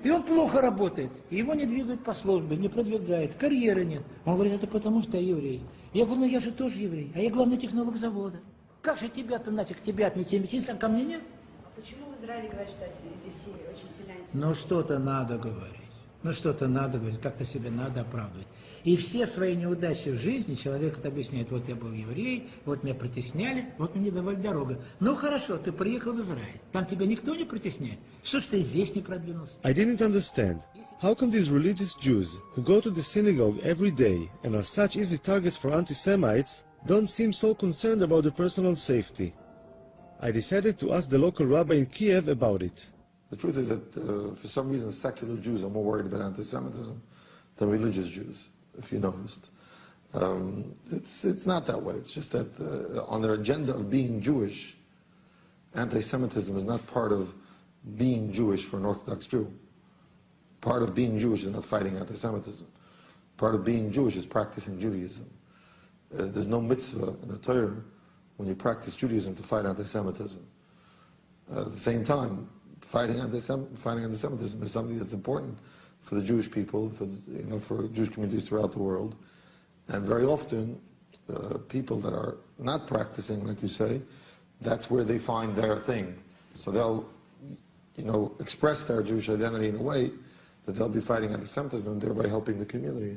И он плохо работает. И его не двигают по службе, не продвигают, карьеры нет. Он говорит, это потому что я еврей. Я говорю, ну я же тоже еврей, а я главный технолог завода. Как же тебя-то, нафиг, тебя антисемитизм, а ко мне нет? Почему в Израиле говорят, что здесь очень сильный антисемитизм? Ну что-то надо говорить. Ну что-то надо говорить, как-то себе надо оправдывать. И все свои неудачи в жизни человек это объясняет. Вот я был еврей, вот меня притесняли, вот мне не давали дорогу. Ну хорошо, ты приехал в Израиль. Там тебя никто не притесняет. Что ж ты здесь не продвинулся? I didn't understand. How come these religious Jews, who go to the synagogue every day and are such easy targets for anti-Semites, don't seem so concerned about their personal safety? I decided to ask the local rabbi in Kiev about it. The truth is that for some reason secular Jews are more worried about anti-Semitism than religious Jews, if you noticed. It's not that way. It's just that on their agenda of being Jewish, anti-Semitism is not part of being Jewish for an Orthodox Jew. Part of being Jewish is not fighting anti-Semitism. Part of being Jewish is practicing Judaism. There's no mitzvah in the Torah when you practice Judaism to fight anti-Semitism. At the same time, fighting anti-Semitism is something that's important for the Jewish people, for Jewish communities throughout the world. And very often, people that are not practicing, like you say, that's where they find their thing. So they'll, express their Jewish identity in a way that they'll be fighting anti-Semitism and thereby helping the community,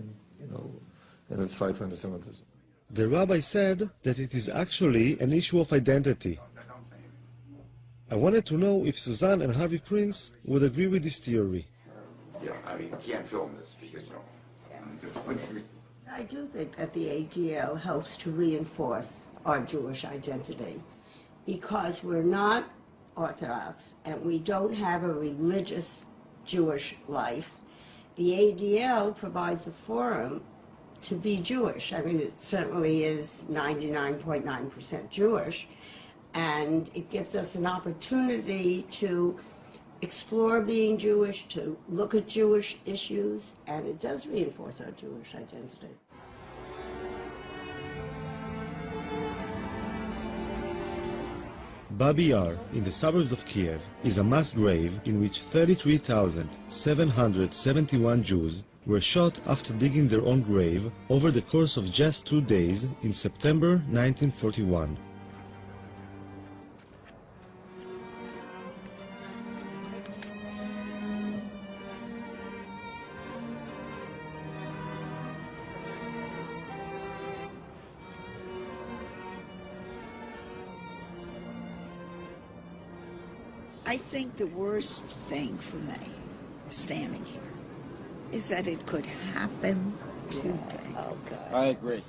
in its fight for anti-Semitism. The rabbi said that it is actually an issue of identity. I wanted to know if Suzanne and Harvey Prince would agree with this theory. Yeah, I mean, you can't film this because, I do think that the ADL helps to reinforce our Jewish identity because we're not Orthodox and we don't have a religious Jewish life. The ADL provides a forum to be Jewish. I mean, it certainly is 99.9% Jewish, and it gives us an opportunity to explore being Jewish, to look at Jewish issues, and it does reinforce our Jewish identity. Babi Yar, in the suburbs of Kiev, is a mass grave in which 33,771 Jews were shot after digging their own grave over the course of just 2 days in September 1941. I think the worst thing for me, standing here, is that it could happen to me. Oh, God. I agree.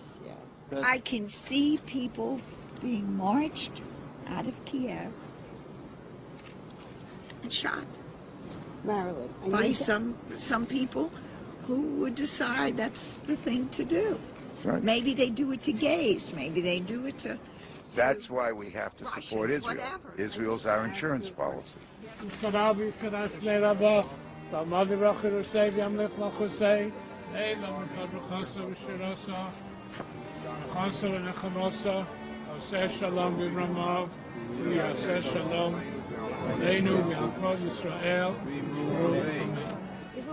I can see people being marched out of Kiev and shot Marilyn, by some people who would decide that's the thing to do. That's right. Maybe they do it to gays. Maybe they do it to... That's why we have to support Israel. whatever. Israel's our insurance policy. If it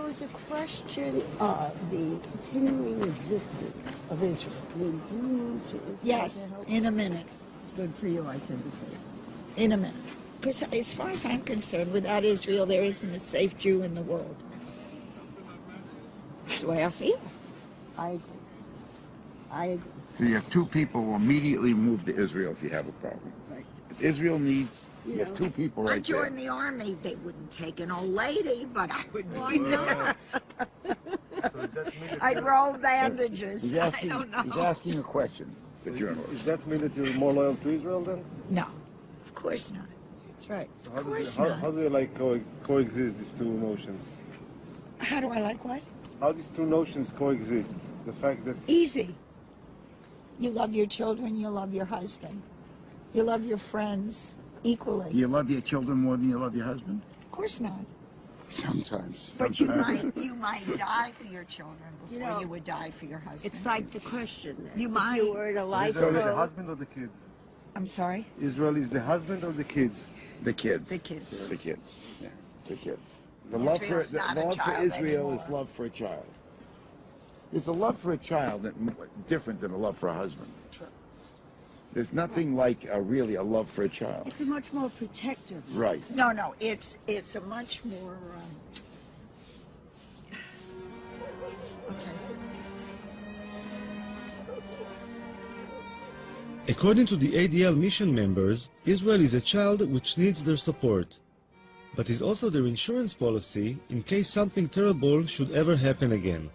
was a question of the continuing existence of Israel, would you move to Israel? Yes, in a minute. Good for you, I tend to say. In a minute. Because as far as I'm concerned, without Israel, there isn't a safe Jew in the world. That's the way I feel. I agree. I agree. So you have two people who immediately move to Israel if you have a problem. Right. If Israel needs, you have two people I right there. joined the army. They wouldn't take an old lady, but I would be there. I'd roll bandages. He's asking, I don't know. he's asking a question, the journalist. Does that mean that you're more loyal to Israel then? No, of course not. That's right. So how do you like coexist these two emotions? How do I like what? How these two notions coexist? The fact that Easy. You love your children, you love your husband. You love your friends equally. Do you love your children more than you love your husband? Of course not. Sometimes. But you might die for your children before you would die for your husband. It's like the question then. You If might. you were in a life Israel is the road, husband or the kids? I'm sorry? Israel is the husband or the kids? The kids. The kids. The kids. Yeah, the kids. The Israel's not a love for child Israel anymore. is love for a child. There's a love for a child that different than a love for a husband. There's nothing like really a love for a child. it's a much more protective. Right. No, it's a much more. According to the ADL mission members, Israel is a child which needs their support, but is also their insurance policy in case something terrible should ever happen again.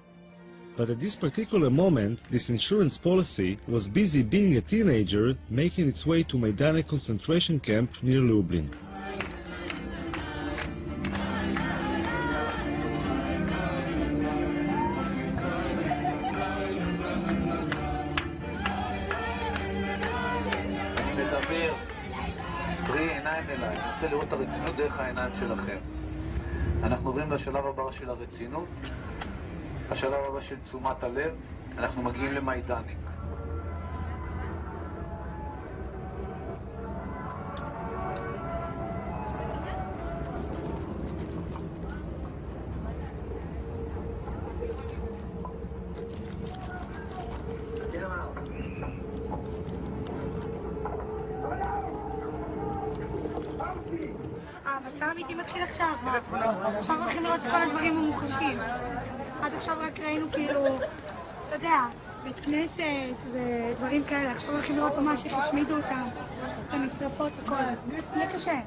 But at this particular moment, this insurance policy was busy being a teenager making its way to Maidane concentration camp near Lublin. אליי, אני רוצה לראות את הרצינות דרך העיניים שלכם. אנחנו עוברים לשלב הבא של הרצינות, השלב הבא של תשומת הלב, אנחנו מגיעים למיידניק. המסע האמיתי מתחיל עכשיו, עכשיו הולכים לראות את כל הדברים המוחשים. עד עכשיו רק ראינו כאילו, אתה יודע, בית כנסת ודברים כאלה, עכשיו הולכים לראות ממש איך השמידו אותם, את המשרפות וכל זה. יהיה קשה.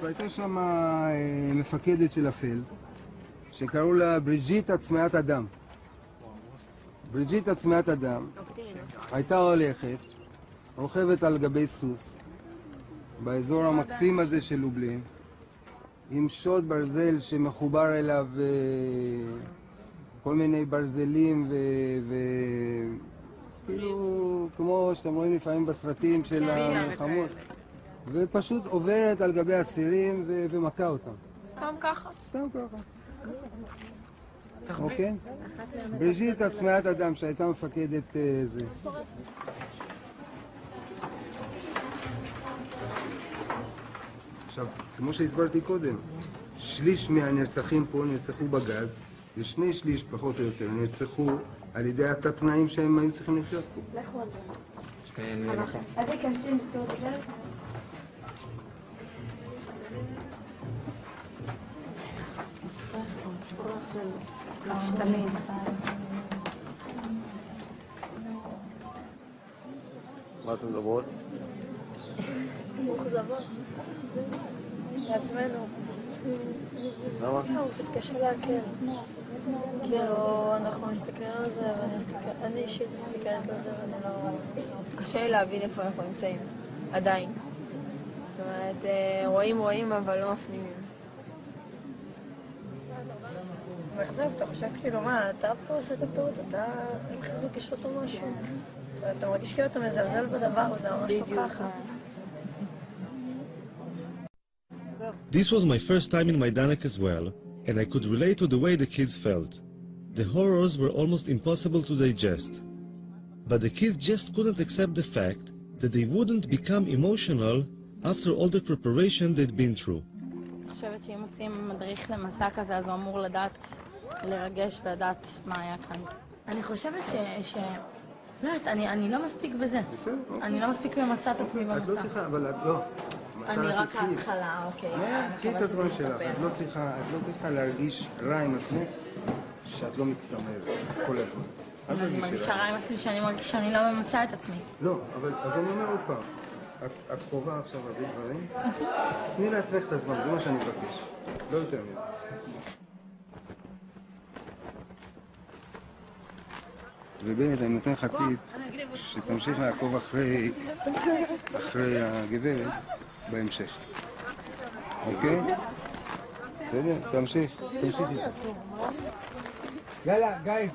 והייתה שם מפקדת של הפלד, שקראו לה בריג'יט עצמיית אדם. בריג'יט עצמיית אדם הייתה הולכת, רוכבת על גבי סוס, באזור המקסים הזה של לובלין, עם שוד ברזל שמחובר אליו כל מיני ברזלים כאילו כמו שאתם רואים לפעמים בסרטים של המלחמות. ופשוט עוברת על גבי אסירים ומכה אותם. סתם ככה? סתם ככה. אוקיי? בריז'יט עצמיית אדם שהייתה מפקדת זה. עכשיו, כמו שהסברתי קודם, שליש מהנרצחים פה נרצחו בגז, ושני שליש פחות או יותר נרצחו על ידי התת-תנאים שהם היו צריכים לחיות פה. מה אתם מדברות? מאוכזבות. לעצמנו. למה? הוא קצת קשה להכיר. כאילו, אנחנו מסתכלים על זה, אני אישית מסתכלת על זה ואני לא... קשה לי להבין איפה אנחנו נמצאים. עדיין. זאת אומרת, רואים, אבל לא מפנימים. מאכזב, אתה חושב כאילו, מה, אתה פה עושה את הטעות, אתה מתחיל להרגיש אותו משהו. אתה מרגיש כאילו אתה מזלזל בדבר, וזה ממש לא ככה. This was my first time in Majdanek as well, and I could relate to the way the kids felt. The horrors were almost impossible to digest. But the kids just couldn't accept the fact that they wouldn't become emotional after all the preparation they'd been through. אני חושבת שאם מוצאים מדריך למסע כזה, אז הוא אמור לדעת, לרגש ולדעת מה היה כאן. אני חושבת לא, אני לא מספיק בזה. אני לא מספיק ממצא את עצמי במסע. את לא צריכה, אבל את לא. אני רק ההתחלה, אוקיי. קחי את הזמן שלך, את לא צריכה להרגיש רע עם עצמך שאת לא מצטמרת כל הזמן. אני מרגישה רע עם עצמי שאני לא ממצא את עצמי. לא, אבל אז אני אומר עוד פעם, את חובה עכשיו להביא דברים, תני לעצמך את הזמן, זה מה שאני מבקש, לא יותר מזה. ובאמת, אני נותן לך טיפ שתמשיך לעקוב אחרי הגברת בהמשך. אוקיי? בסדר? תמשיך איתה. יאללה, גייז,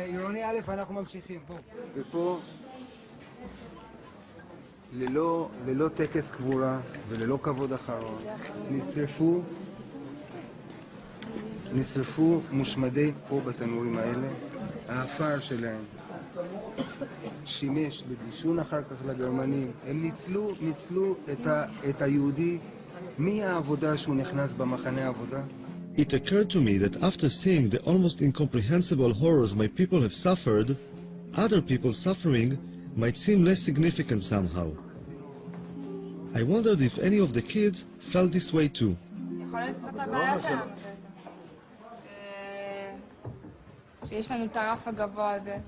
עירוני א', אנחנו ממשיכים פה. ופה, ללא טקס קבורה וללא כבוד אחרון, נשרפו מושמדי פה בתנורים האלה, האפר שלהם שימש לדישון אחר כך לגרמנים. הם ניצלו את היהודי מהעבודה שהוא נכנס במחנה העבודה. It occurred to me that after seeing the almost incomprehensible horrors my people have suffered, other people's suffering might seem less significant somehow. I wondered if any of the kids felt this way too. יכול להיות שזאת הבעיה שלנו, שיש לנו את הרף הגבוה הזה,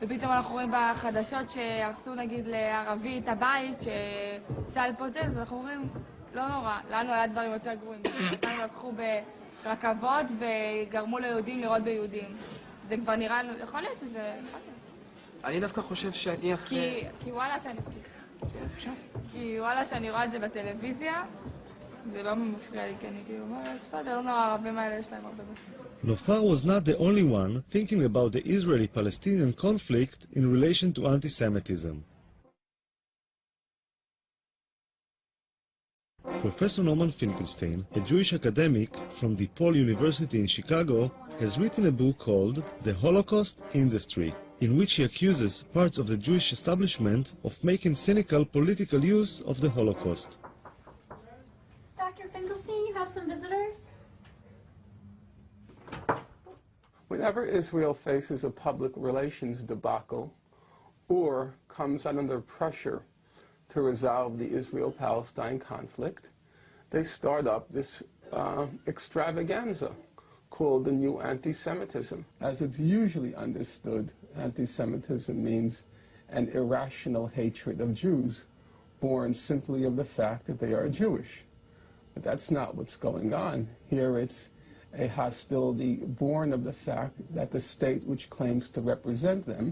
ופתאום אנחנו רואים בחדשות שהרסו נגיד לערבי את הבית, שצה"ל פוצץ, אז אנחנו אומרים, לא נורא, לנו היה דברים יותר גרועים. אותנו לקחו ברכבות וגרמו ליהודים לראות ביהודים. זה כבר נראה לנו, יכול להיות שזה... אני דווקא חושב שאני אחרי... כי וואלה שאני... כי וואלה שאני רואה את זה בטלוויזיה, זה לא מפריע לי, כי אני כאילו, בסדר, לא נורא, הערבים האלה יש להם הרבה בית. Nofar was not the only one thinking about the Israeli-Palestinian conflict in relation to anti-Semitism. Professor Norman Finkelstein, a Jewish academic from DePaul University in Chicago, has written a book called The Holocaust Industry, in which he accuses parts of the Jewish establishment of making cynical political use of the Holocaust. Dr. Finkelstein, you have some visitors? Whenever Israel faces a public relations debacle or comes under pressure to resolve the Israel-Palestine conflict, they start up this extravaganza called the new anti-Semitism. As it's usually understood, anti-Semitism means an irrational hatred of Jews, born simply of the fact that they are Jewish. But that's not what's going on. Here it's a hostility born of the fact that the state which claims to represent them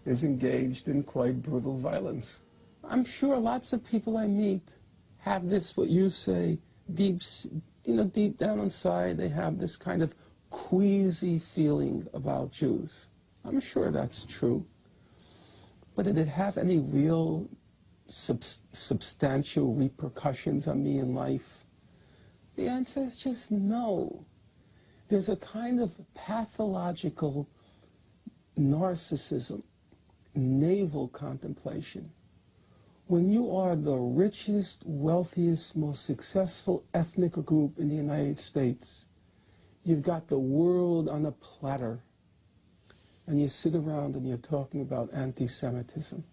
is engaged in quite brutal violence. I'm sure lots of people I meet have this, what you say, deep down inside, they have this kind of queasy feeling about Jews. I'm sure that's true. But did it have any real substantial repercussions on me in life? The answer is just no. There's a kind of pathological narcissism, navel contemplation. When you are the richest, wealthiest, most successful ethnic group in the United States, you've got the world on a platter, and you sit around and you're talking about anti-Semitism.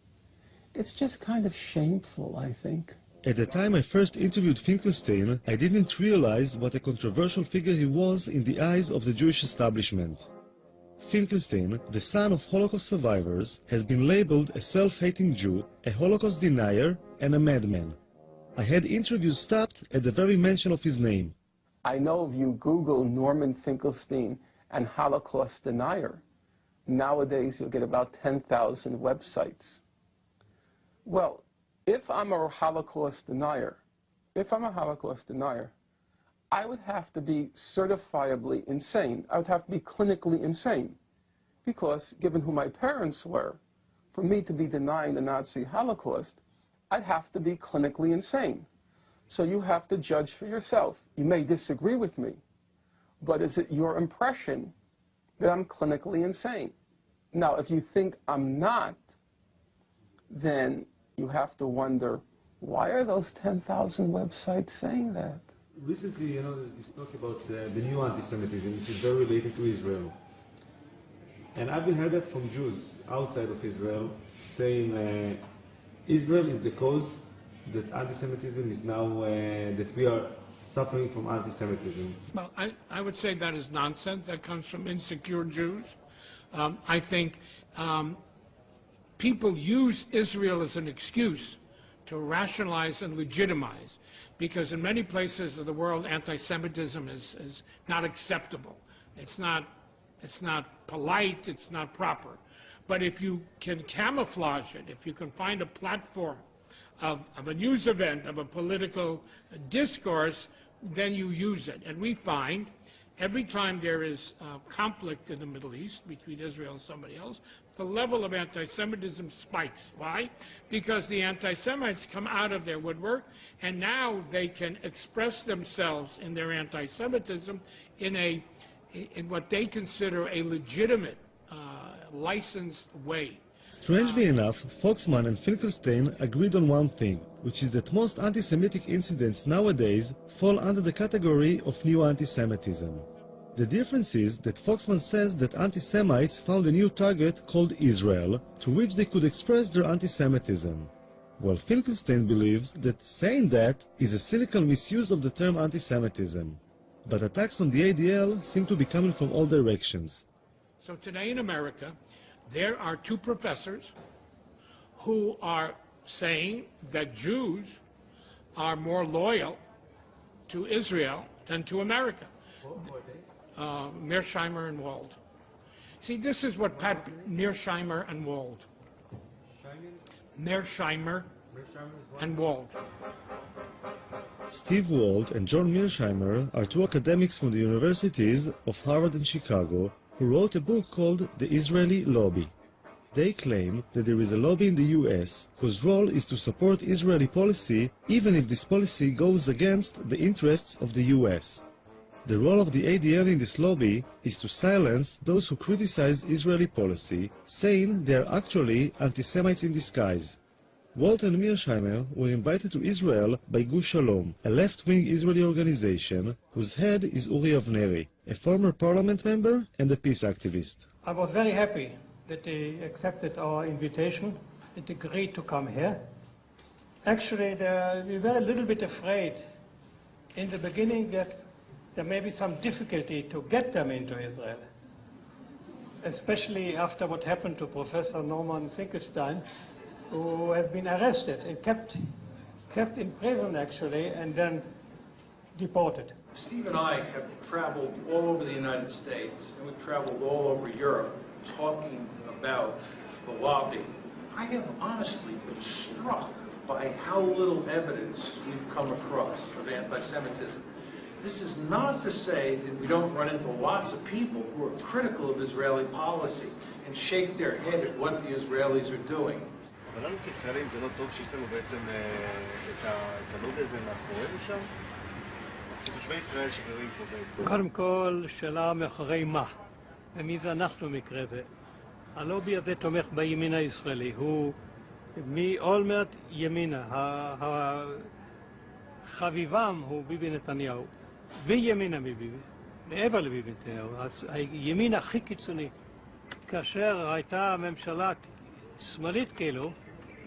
It's just kind of shameful, I think. At the time I first interviewed Finkelstein, I didn't realize what a controversial figure he was in the eyes of the Jewish establishment. Finkelstein, the son of Holocaust survivors, has been labeled a self-hating Jew, a Holocaust denier, and a madman. I had interviews stopped at the very mention of his name. I know if you Google Norman Finkelstein and Holocaust denier, nowadays you'll get about 10,000 websites. Well, if I'm a Holocaust denier, I would have to be certifiably insane. I would have to be clinically insane. Because, given who my parents were, for me to be denying the Nazi Holocaust, I'd have to be clinically insane. So you have to judge for yourself. You may disagree with me, but is it your impression that I'm clinically insane? Now, if you think I'm not, then you have to wonder, why are those 10,000 websites saying that? Recently, there's this talk about the new anti-Semitism, which is very related to Israel. And I've been heard that from Jews outside of Israel, saying Israel is the cause that anti-Semitism is now, that we are suffering from anti-Semitism. Well, I would say that is nonsense. That comes from insecure Jews. I think people use Israel as an excuse to rationalize and legitimize, because in many places of the world, anti-Semitism is not acceptable. It's not polite, it's not proper. But if you can camouflage it, if you can find a platform of a news event, of a political discourse, then you use it. And we find every time there is conflict in the Middle East between Israel and somebody else, the level of anti-Semitism spikes. Why? Because the anti-Semites come out of their woodwork, and now they can express themselves in their anti-Semitism in what they consider a legitimate, licensed way. Strangely enough, Foxman and Finkelstein agreed on one thing, which is that most anti-Semitic incidents nowadays fall under the category of new anti-Semitism. The difference is that Foxman says that anti-Semites found a new target called Israel, to which they could express their anti-Semitism, while Finkelstein believes that saying that is a cynical misuse of the term anti-Semitism. But attacks on the ADL seem to be coming from all directions. So today in America, there are two professors who are saying that Jews are more loyal to Israel than to America. Mearsheimer and Wald. See, this is what Mearsheimer and Wald. Mearsheimer and Wald. Steve Wald and John Mearsheimer are two academics from the universities of Harvard and Chicago who wrote a book called The Israeli Lobby. They claim that there is a lobby in the US whose role is to support Israeli policy even if this policy goes against the interests of the US. The role of the ADL in this lobby is to silence those who criticize Israeli policy, saying they are actually anti-Semites in disguise. Walt and Mearsheimer were invited to Israel by Gush Shalom, a left-wing Israeli organization whose head is Uri Avneri, a former parliament member and a peace activist. I was very happy that they accepted our invitation and agreed to come here. Actually, we were a little bit afraid in the beginning that there may be some difficulty to get them into Israel, especially after what happened to Professor Norman Finkelstein, who has been arrested and kept in prison, actually, and then deported. Steve and I have traveled all over the United States, and we've traveled all over Europe talking about the lobby. I have honestly been struck by how little evidence we've come across of anti-Semitism. This is not to say that we don't run into lots of people who are critical of Israeli policy and shake their head at what the Israelis are doing. אבל לנו כישראלים זה לא טוב שיש לנו בעצם את הלוג הזה מאחורינו שם? תושבי ישראל שגרים פה בעצם. קודם כל, שאלה מאחורי מה? ומי זה אנחנו במקרה זה? הלובי הזה תומך בימין הישראלי, הוא מאולמרט ימינה, חביבם הוא ביבי נתניהו, וימינה מביבי, מעבר לביבי נתניהו, הימין הכי קיצוני. כאשר הייתה ממשלה שמאלית כאילו,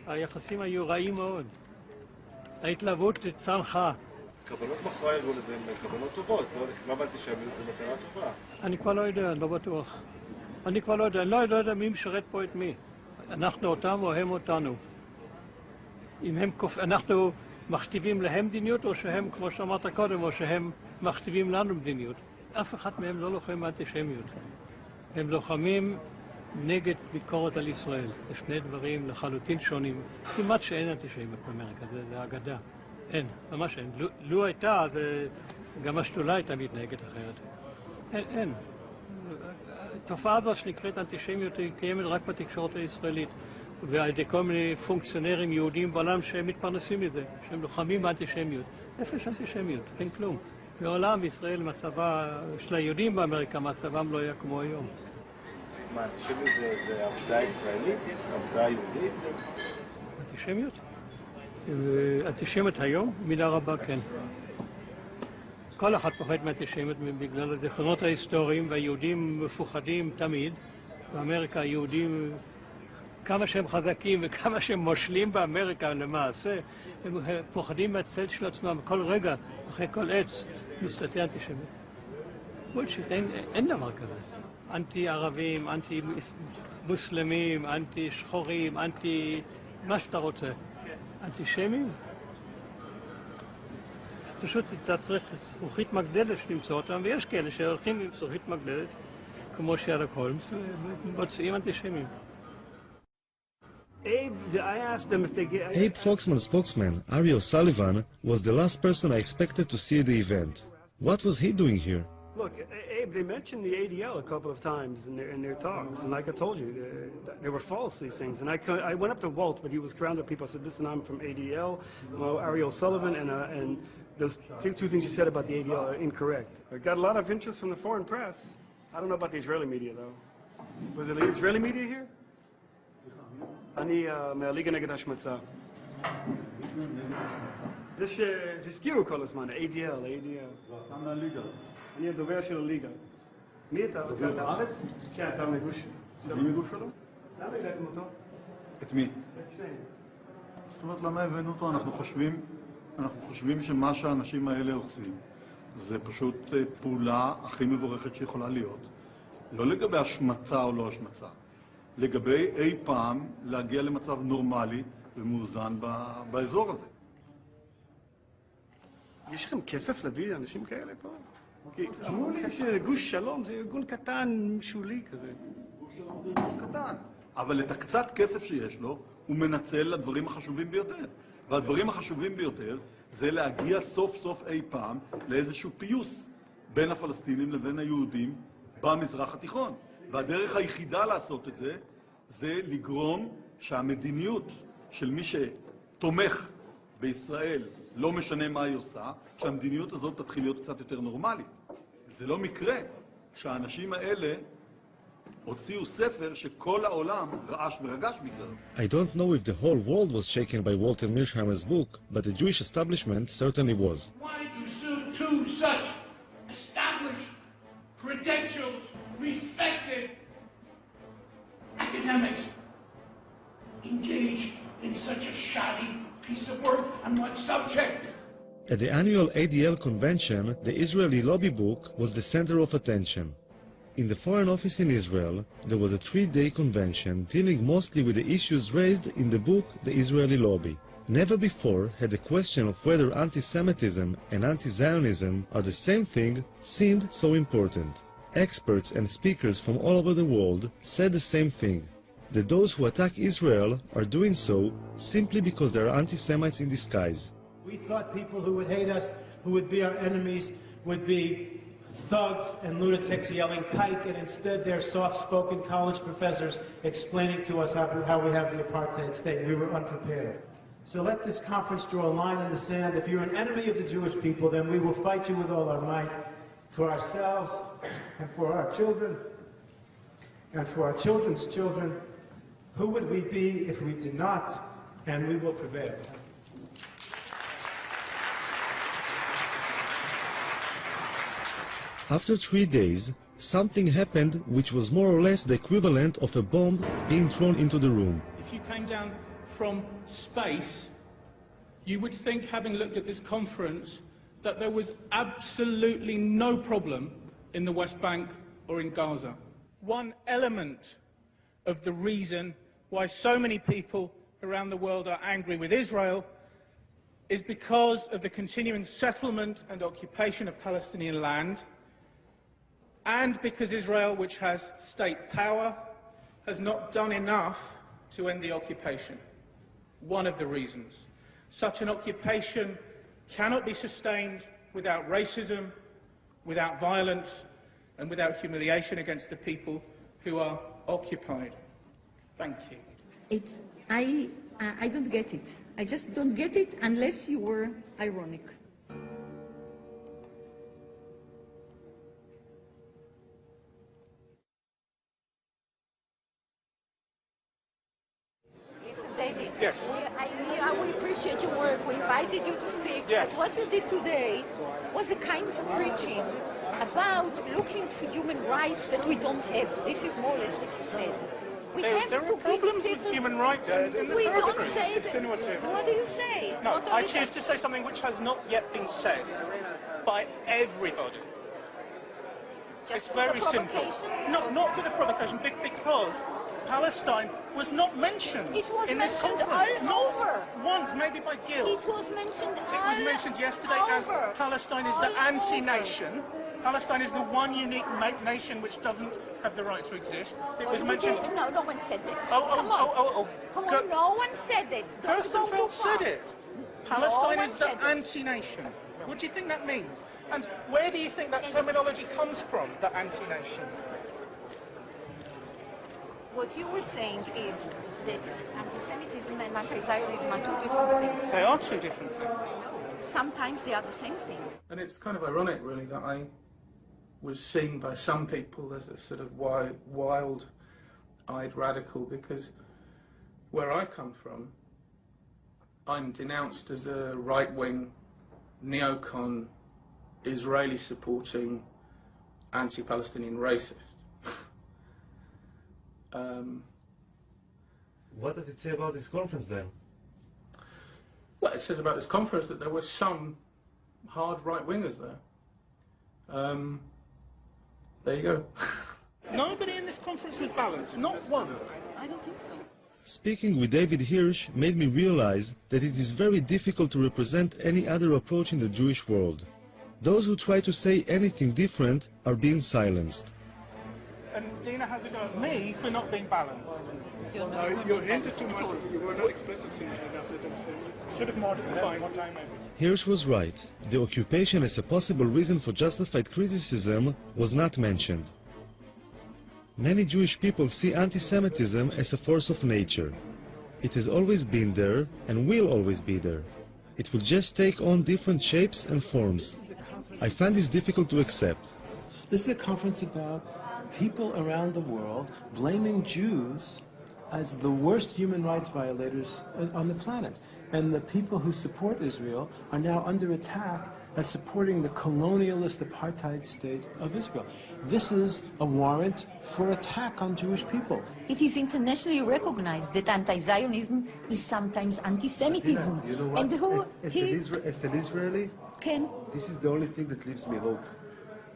היחסים היו רעים מאוד. ההתלהבות צנחה. כוונות מאחורי הארגון הזה הן כוונות טובות, לא הבנתי שהאנטישמיות זו מטרה טובה. אני כבר לא יודע, אני לא בטוח. אני כבר לא יודע, אני לא יודע מי משרת פה את מי. אנחנו אותם או הם אותנו. אנחנו מכתיבים להם מדיניות, או שהם, כמו שאמרת קודם, או שהם מכתיבים לנו מדיניות. אף אחד מהם לא לוחם באנטישמיות. הם לוחמים נגד ביקורת על ישראל. זה שני דברים לחלוטין שונים. כמעט שאין אנטישמיות באמריקה, זה אגדה. אין, ממש אין. לו הייתה, גם השדולה הייתה מתנהגת אחרת. אין. התופעה הזו שנקראת אנטישמיות היא קיימת רק בתקשורת הישראלית, ועל ידי כל מיני פונקציונרים יהודים בעולם שהם מתפרנסים מזה, שהם לוחמים באנטישמיות. איפה יש אנטישמיות? אין כלום. בעולם בישראל מצבה של היהודים באמריקה, מצבם לא היה כמו היום. מה, אנטישמיות זה המצאה ישראלית? המצאה יהודית? אנטישמיות? אנטישמיות היום? מידה רבה כן. כל אחד פוחד מאנטישמיות בגלל הזיכרונות ההיסטוריים, והיהודים מפוחדים תמיד. באמריקה היהודים, כמה שהם חזקים וכמה שהם מושלים באמריקה למעשה, הם פוחדים מהצל של עצמם. כל רגע, אחרי כל עץ, מסתתר אנטישמיות. בולשיט, אין דבר כזה. אנטי-ערבים, אנטי-מוסלמים, אנטי-שחורים, אנטי... מה שאתה רוצה. אנטישמים? פשוט אתה צריך זכוכית מגדלת למצוא אותם, ויש כאלה שהולכים עם זכוכית מגדלת, כמו שרלוק הולמס, ומוצאים אנטישמים. Abe Foxman's spokesman, Ari O'Sullivan, was the last person I expected to see at the event. What was he doing here? Look, Abe, they mentioned the ADL a couple of times in their talks, and like I told you, they were false, these things. And I went up to Walt, but he was surrounded with people. I said, listen, I'm from ADL, Ari O'Sullivan, and those two things you said about the ADL are incorrect. I got a lot of interest from the foreign press. I don't know about the Israeli media, though. Was it the Israeli media here? אני מהליגה נגד השמצה. זה שהזכירו כל הזמן, ADL. לא, אתה מהליגה. אני הדובר של הליגה. מי אתה? אתה בארץ? כן, אתה מגוש. מי מגוש שלו? למה הבאתם אותו? את מי? את שניהם. זאת אומרת, למה הבאנו אותו? אנחנו חושבים שמה שהאנשים האלה עושים זה פשוט פעולה הכי מבורכת שיכולה להיות. לא לגבי השמצה או לא השמצה. לגבי אי פעם להגיע למצב נורמלי ומאוזן באזור הזה. יש לכם כסף להביא אנשים כאלה פה? כי אמרו לי שגוש שלום זה ארגון קטן, שולי כזה. גוש שלום זה ארגון קטן, אבל את הקצת כסף שיש לו, הוא מנצל לדברים החשובים ביותר. והדברים החשובים ביותר זה להגיע סוף סוף אי פעם לאיזשהו פיוס בין הפלסטינים לבין היהודים במזרח התיכון. והדרך היחידה לעשות את זה, זה לגרום שהמדיניות של מי שתומך בישראל, לא משנה מה היא עושה, שהמדיניות הזאת תתחיל להיות קצת יותר נורמלית. זה לא מקרה שהאנשים האלה הוציאו ספר שכל העולם רעש ורגש בגללו. I don't know if the whole world was shaken by Walter Mearsheimer's book, but the Jewish establishment certainly was. Why do two such established, credentialed, respected academics engage in such a shoddy piece of work on what subject? At the annual ADL convention, the Israeli lobby book was the center of attention. In the Foreign Office in Israel, there was a 3-day convention dealing mostly with the issues raised in the book The Israeli Lobby. Never before had the question of whether anti-Semitism and anti-Zionism are the same thing seemed so important. Experts and speakers from all over the world said the same thing, that those who attack Israel are doing so simply because they are anti-Semites in disguise. We thought people who would hate us, who would be our enemies, would be thugs and lunatics yelling kike, and instead they're soft-spoken college professors explaining to us how we have the apartheid state. We were unprepared. So let this conference draw a line in the sand. If you're an enemy of the Jewish people, then we will fight you with all our might for ourselves and for our children and for our children's children. Who would we be if we did not? And we will prevail. After 3 days, something happened which was more or less the equivalent of a bomb being thrown into the room. If you came down from space, you would think, having looked at this conference, that there was absolutely no problem in the West Bank or in Gaza. One element of the reason why so many people around the world are angry with Israel is because of the continuing settlement and occupation of Palestinian land, and because Israel, which has state power, has not done enough to end the occupation. One of the reasons. Such an occupation cannot be sustained without racism, without violence, and without humiliation against the people who are occupied. Thank you. I don't get it. I just don't get it unless you were ironic. David, yes. we appreciate your work. We invited you to speak. Yes. But what you did today was a kind of preaching about looking for human rights that we don't have. This is more or less what you said. There are problems with human rights in the we territory. don't say It's that. insinuative. What do you say? No, I choose to say something which has not yet been said by everybody. Just it's for very the simple. provocation? Not for the provocation, because Palestine was not mentioned It was in this mentioned conference. all Not over. once, maybe by guilt. It was mentioned It was mentioned yesterday as over. Palestine is the anti-nation. Palestine is the one unique nation which doesn't have the right to exist. It was mentioned. No, no one said that. Come on, no one said it. Gerstenfeld said it. Palestine one is the said it. anti-nation. What do you think that means? And where do you think that terminology comes from, the anti-nation? What you were saying is that anti-Semitism and anti-Zionism are two different things. They are two different things. Sometimes they are the same thing. And it's kind of ironic, really, that I was seen by some people as a sort of wild-eyed radical, because where I come from, I'm denounced as a right-wing, neocon, Israeli-supporting, anti-Palestinian racist. What does it say about this conference then? Well, it says about this conference that there were some hard right-wingers there. There you go. Nobody in this conference was balanced, not one. I don't think so. Speaking with David Hirsch made me realize that it is very difficult to represent any other approach in the Jewish world. Those who try to say anything different are being silenced. And Dina has a go at me for not being balanced. You're hinted too much. You were not explicit enough. Should have modified one time maybe. Hirsch was right. The occupation as a possible reason for justified criticism was not mentioned. Many Jewish people see anti-Semitism as a force of nature. It has always been there and will always be there. It will just take on different shapes and forms. I find this difficult to accept. This is a conference about people around the world blaming Jews as the worst human rights violators on the planet. And the people who support Israel are now under attack as supporting the colonialist apartheid state of Israel. This is a warrant for attack on Jewish people. It is internationally recognized that anti-Zionism is sometimes anti-Semitism. You know what? And who as an Israeli, can? this is the only thing that gives me hope,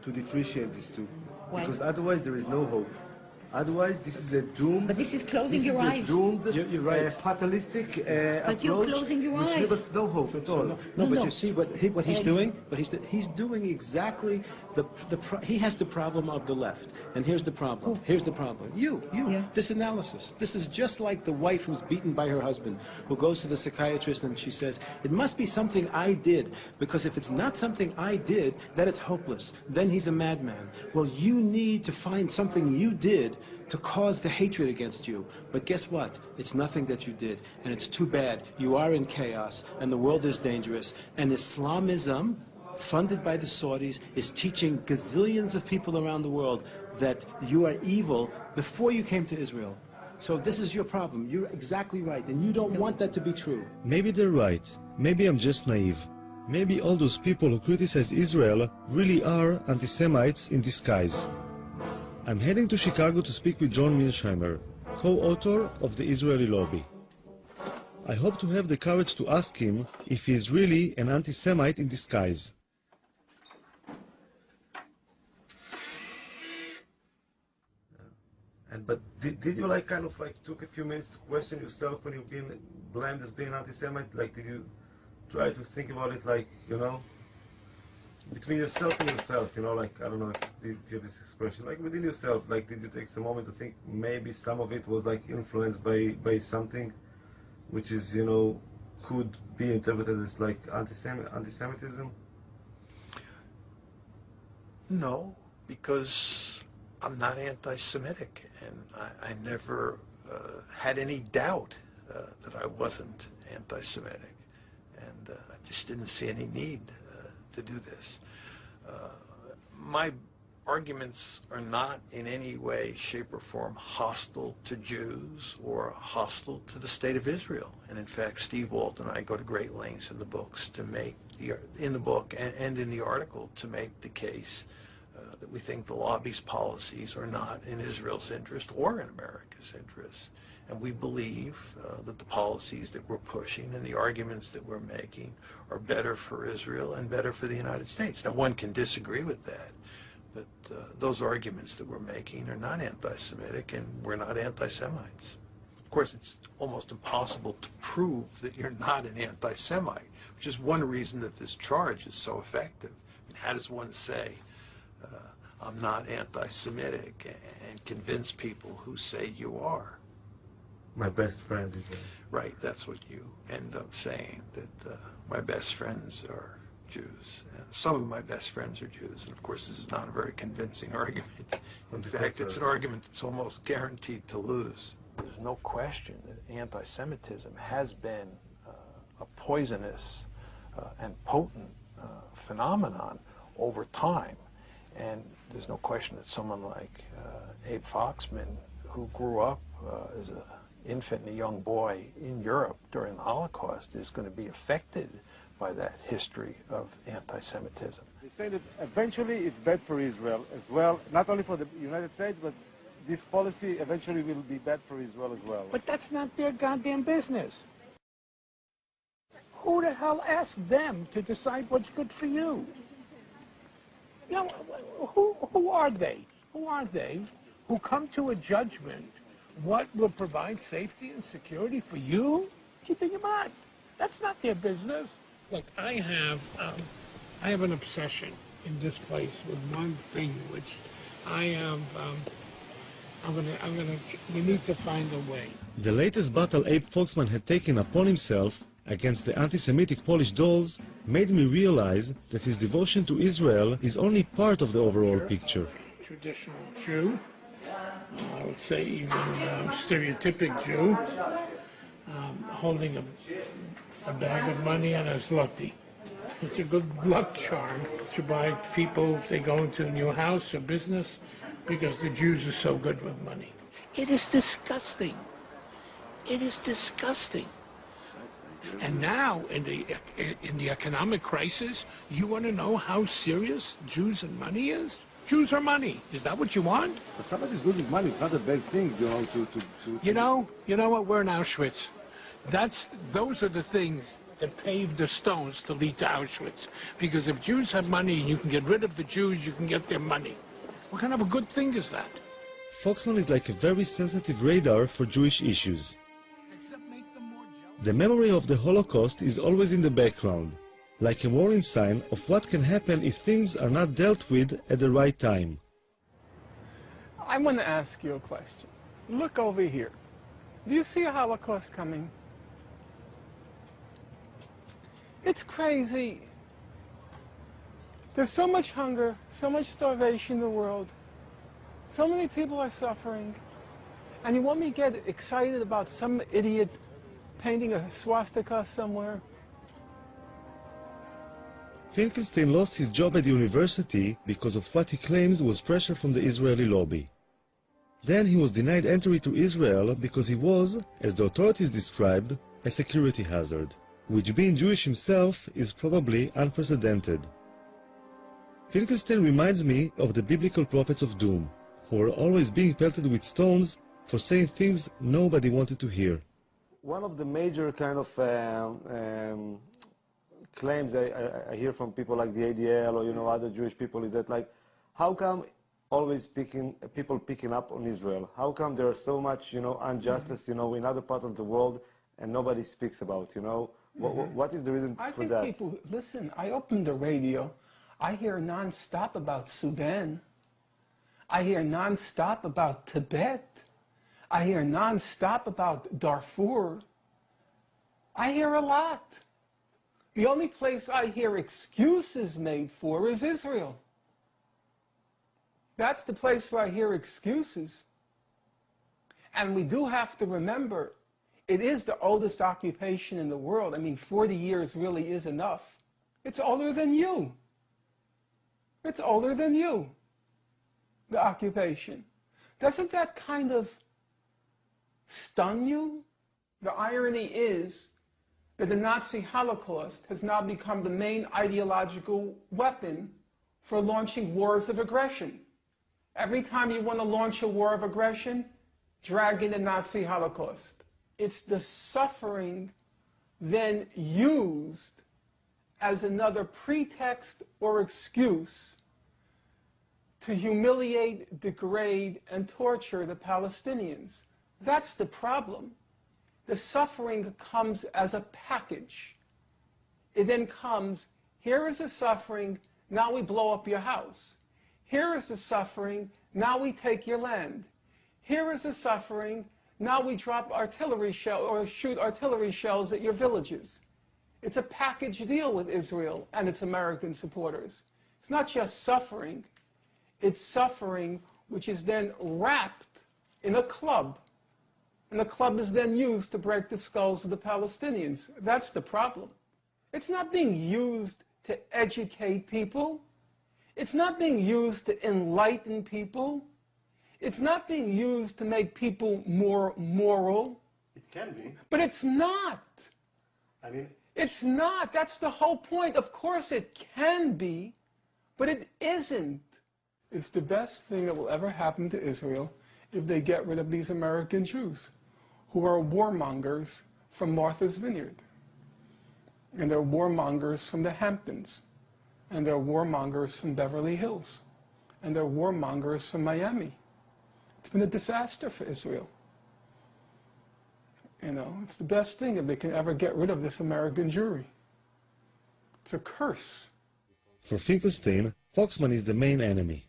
to differentiate these two. Why? Because otherwise there is no hope. Otherwise, this is a doomed. But this is closing your eyes. This is a doomed, You're right. fatalistic But approach, you're closing your which eyes. leaves us no hope at all. No, but you see what he's doing? He's doing exactly he has the problem of the left. And here's the problem. Here's the problem. This analysis. This is just like the wife who's beaten by her husband, who goes to the psychiatrist and she says, it must be something I did, because if it's not something I did, then it's hopeless. Then he's a madman. Well, you need to find something you did to cause the hatred against you. But guess what? It's nothing that you did, and it's too bad. You are in chaos, and the world is dangerous. And Islamism, funded by the Saudis, is teaching gazillions of people around the world that you are evil before you came to Israel. So this is your problem. You're exactly right, and you don't want that to be true. Maybe they're right. Maybe I'm just naive. Maybe all those people who criticize Israel really are anti-Semites in disguise. I'm heading to Chicago to speak with John Mearsheimer, co-author of the Israeli Lobby. I hope to have the courage to ask him if he is really an anti-Semite in disguise. But did you kind of took a few minutes to question yourself when you've been blamed as being anti-Semite? Did you try to think about it between yourself and yourself, I don't know if you have this expression, within yourself, did you take some moment to think maybe some of it was influenced by something which is, could be interpreted as anti-Semitism? No, because I'm not anti-Semitic, and I never had any doubt that I wasn't anti-Semitic, and I just didn't see any need to do this. My arguments are not in any way, shape, or form hostile to Jews or hostile to the state of Israel. And in fact, Steve Walt and I go to great lengths in the books to make in the book and in the article to make the case that we think the lobby's policies are not in Israel's interest or in America's interest. And we believe that the policies that we're pushing and the arguments that we're making are better for Israel and better for the United States. Now, one can disagree with that, but those arguments that we're making are not anti-Semitic, and we're not anti-Semites. Of course, it's almost impossible to prove that you're not an anti-Semite, which is one reason that this charge is so effective. How does one say, I'm not anti-Semitic, and convince people who say you are? My best friend is right, that's what you end up saying, that my best friends are Jews. Some of my best friends are Jews, and of course this is not a very convincing argument. In fact, it's an argument that's almost guaranteed to lose. There's no question that anti-Semitism has been a poisonous and potent phenomenon over time. And there's no question that someone like Abe Foxman, who grew up as an infant and a young boy in Europe during the Holocaust, is going to be affected by that history of anti-Semitism. They say that eventually it's bad for Israel as well, not only for the United States, but this policy eventually will be bad for Israel as well. But that's not their goddamn business. Who the hell asked them to decide what's good for you? You know, who are they? Who are they who come to a judgment what will provide safety and security for you? Keeping in mind, that's not their business. Look, I have an obsession in this place with one thing, which I have. We need to find a way. The latest battle Abe Foxman had taken upon himself against the anti-Semitic Polish dolls made me realize that his devotion to Israel is only part of the overall picture. Traditional Jew, I would say even stereotypic Jew, holding a bag of money and a zloty. It's a good luck charm to buy people if they go into a new house or business, because the Jews are so good with money. It is disgusting. It is disgusting. And now, in the economic crisis, you want to know how serious Jews and money is? Jews are money. Is that what you want? But somebody's good with money. It's not a bad thing, you know, You know what? We're in Auschwitz. Those are the things that paved the stones to lead to Auschwitz. Because if Jews have money and you can get rid of the Jews, you can get their money. What kind of a good thing is that? Foxman is like a very sensitive radar for Jewish issues. The memory of the Holocaust is always in the background, like a warning sign of what can happen if things are not dealt with at the right time. I want to ask you a question. Look over here. Do you see a Holocaust coming? It's crazy. There's so much hunger, so much starvation in the world. So many people are suffering. And you want me to get excited about some idiot painting a swastika somewhere? Finkelstein lost his job at the university because of what he claims was pressure from the Israeli lobby. Then he was denied entry to Israel because he was, as the authorities described, a security hazard, which being Jewish himself is probably unprecedented. Finkelstein reminds me of the biblical prophets of doom, who were always being pelted with stones for saying things nobody wanted to hear. One of the major kind of claims I hear from people like the ADL or other Jewish people is that, like, how come always people picking up on Israel? How come there are so much injustice in other parts of the world and nobody speaks about? What is the reason for that? I think people listen. I opened the radio. I hear nonstop about Sudan. I hear nonstop about Tibet. I hear nonstop about Darfur. I hear a lot. The only place I hear excuses made for is Israel. That's the place where I hear excuses. And we do have to remember, it is the oldest occupation in the world. I mean, 40 years really is enough. It's older than you. It's older than you, the occupation. Doesn't that kind of stun you? The irony is that the Nazi Holocaust has now become the main ideological weapon for launching wars of aggression. Every time you want to launch a war of aggression, drag in the Nazi Holocaust. It's the suffering then used as another pretext or excuse to humiliate, degrade, and torture the Palestinians. That's the problem. The suffering comes as a package. It then comes, here is the suffering, now we blow up your house. Here is the suffering, now we take your land. Here is the suffering, now we drop artillery shell or shoot artillery shells at your villages. It's a package deal with Israel and its American supporters. It's not just suffering, it's suffering which is then wrapped in a club. And the club is then used to break the skulls of the Palestinians. That's the problem. It's not being used to educate people. It's not being used to enlighten people. It's not being used to make people more moral. It can be. But it's not. I mean, it's not. That's the whole point. Of course it can be, but it isn't. It's the best thing that will ever happen to Israel if they get rid of these American Jews who are warmongers from Martha's Vineyard. And they're warmongers from the Hamptons. And they're warmongers from Beverly Hills. And they're warmongers from Miami. It's been a disaster for Israel. It's the best thing if they can ever get rid of this American Jewry. It's a curse. For Finkelstein, Foxman is the main enemy.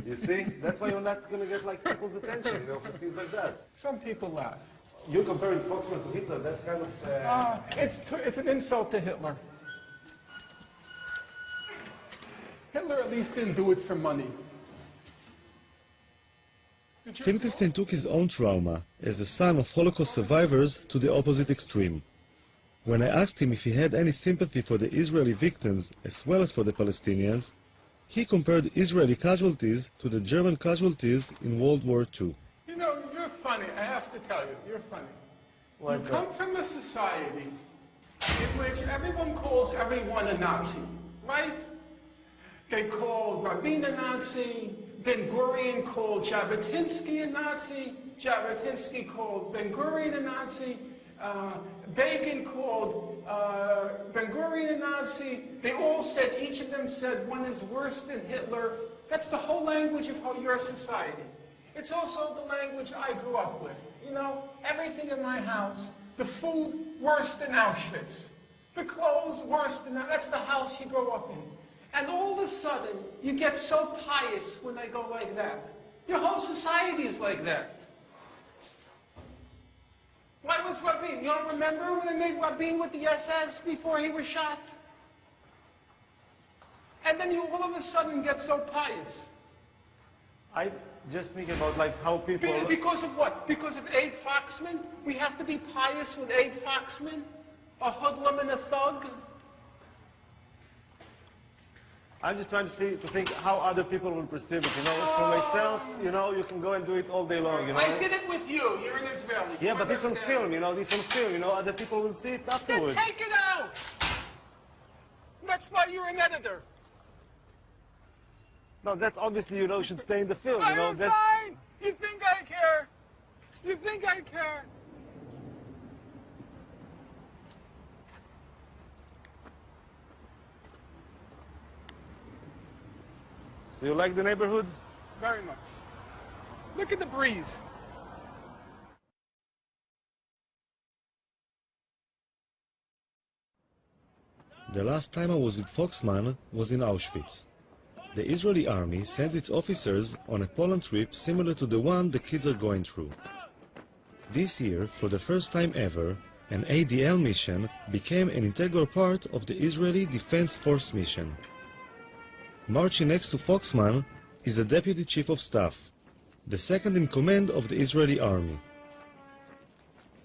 You see? That's why you're not going to get people's attention, for things like that. Some people laugh. You're comparing Foxman to Hitler. That's kind of... It's an insult to Hitler. Hitler at least didn't do it for money. Finkelstein took his own trauma as the son of Holocaust survivors to the opposite extreme. When I asked him if he had any sympathy for the Israeli victims as well as for the Palestinians, he compared Israeli casualties to the German casualties in World War II. You're funny. I have to tell you, you're funny. Why you come from a society in which everyone calls everyone a Nazi, right? They called Rabin a Nazi, Ben-Gurion called Jabotinsky a Nazi, Jabotinsky called Ben-Gurion a Nazi, Begin called Ben-Gurion a Nazi. They all said, each of them said one is worse than Hitler. That's the whole language of your society. It's also the language I grew up with. You know, everything in my house, the food worse than Auschwitz. The clothes worse than that. That's the house you grow up in. And all of a sudden, you get so pious when they go like that. Your whole society is like that. Why was Rabin? You don't remember when they made Rabin with the SS before he was shot? And then you all of a sudden get so pious. I just think about like how people... Because of what? Because of Abe Foxman? We have to be pious with Abe Foxman? A hoodlum and a thug? I'm just trying to think how other people will perceive it. You know, for myself, you know, you can go and do it all day long. You know. I did it with you. You're an Israeli. Yeah, but it's on film. You know, it's on film. You know, other people will see it afterwards. Then take it out. That's why you're an editor. No, that obviously, you know, should stay in the film. You know, that's fine. You think I care? You think I care? So you like the neighborhood? Very much. Look at the breeze. The last time I was with Foxman was in Auschwitz. The Israeli army sends its officers on a Poland trip similar to the one the kids are going through. This year, for the first time ever, an ADL mission became an integral part of the Israeli Defense Force mission. Marching next to Foxman is the Deputy Chief of Staff, the second in command of the Israeli army.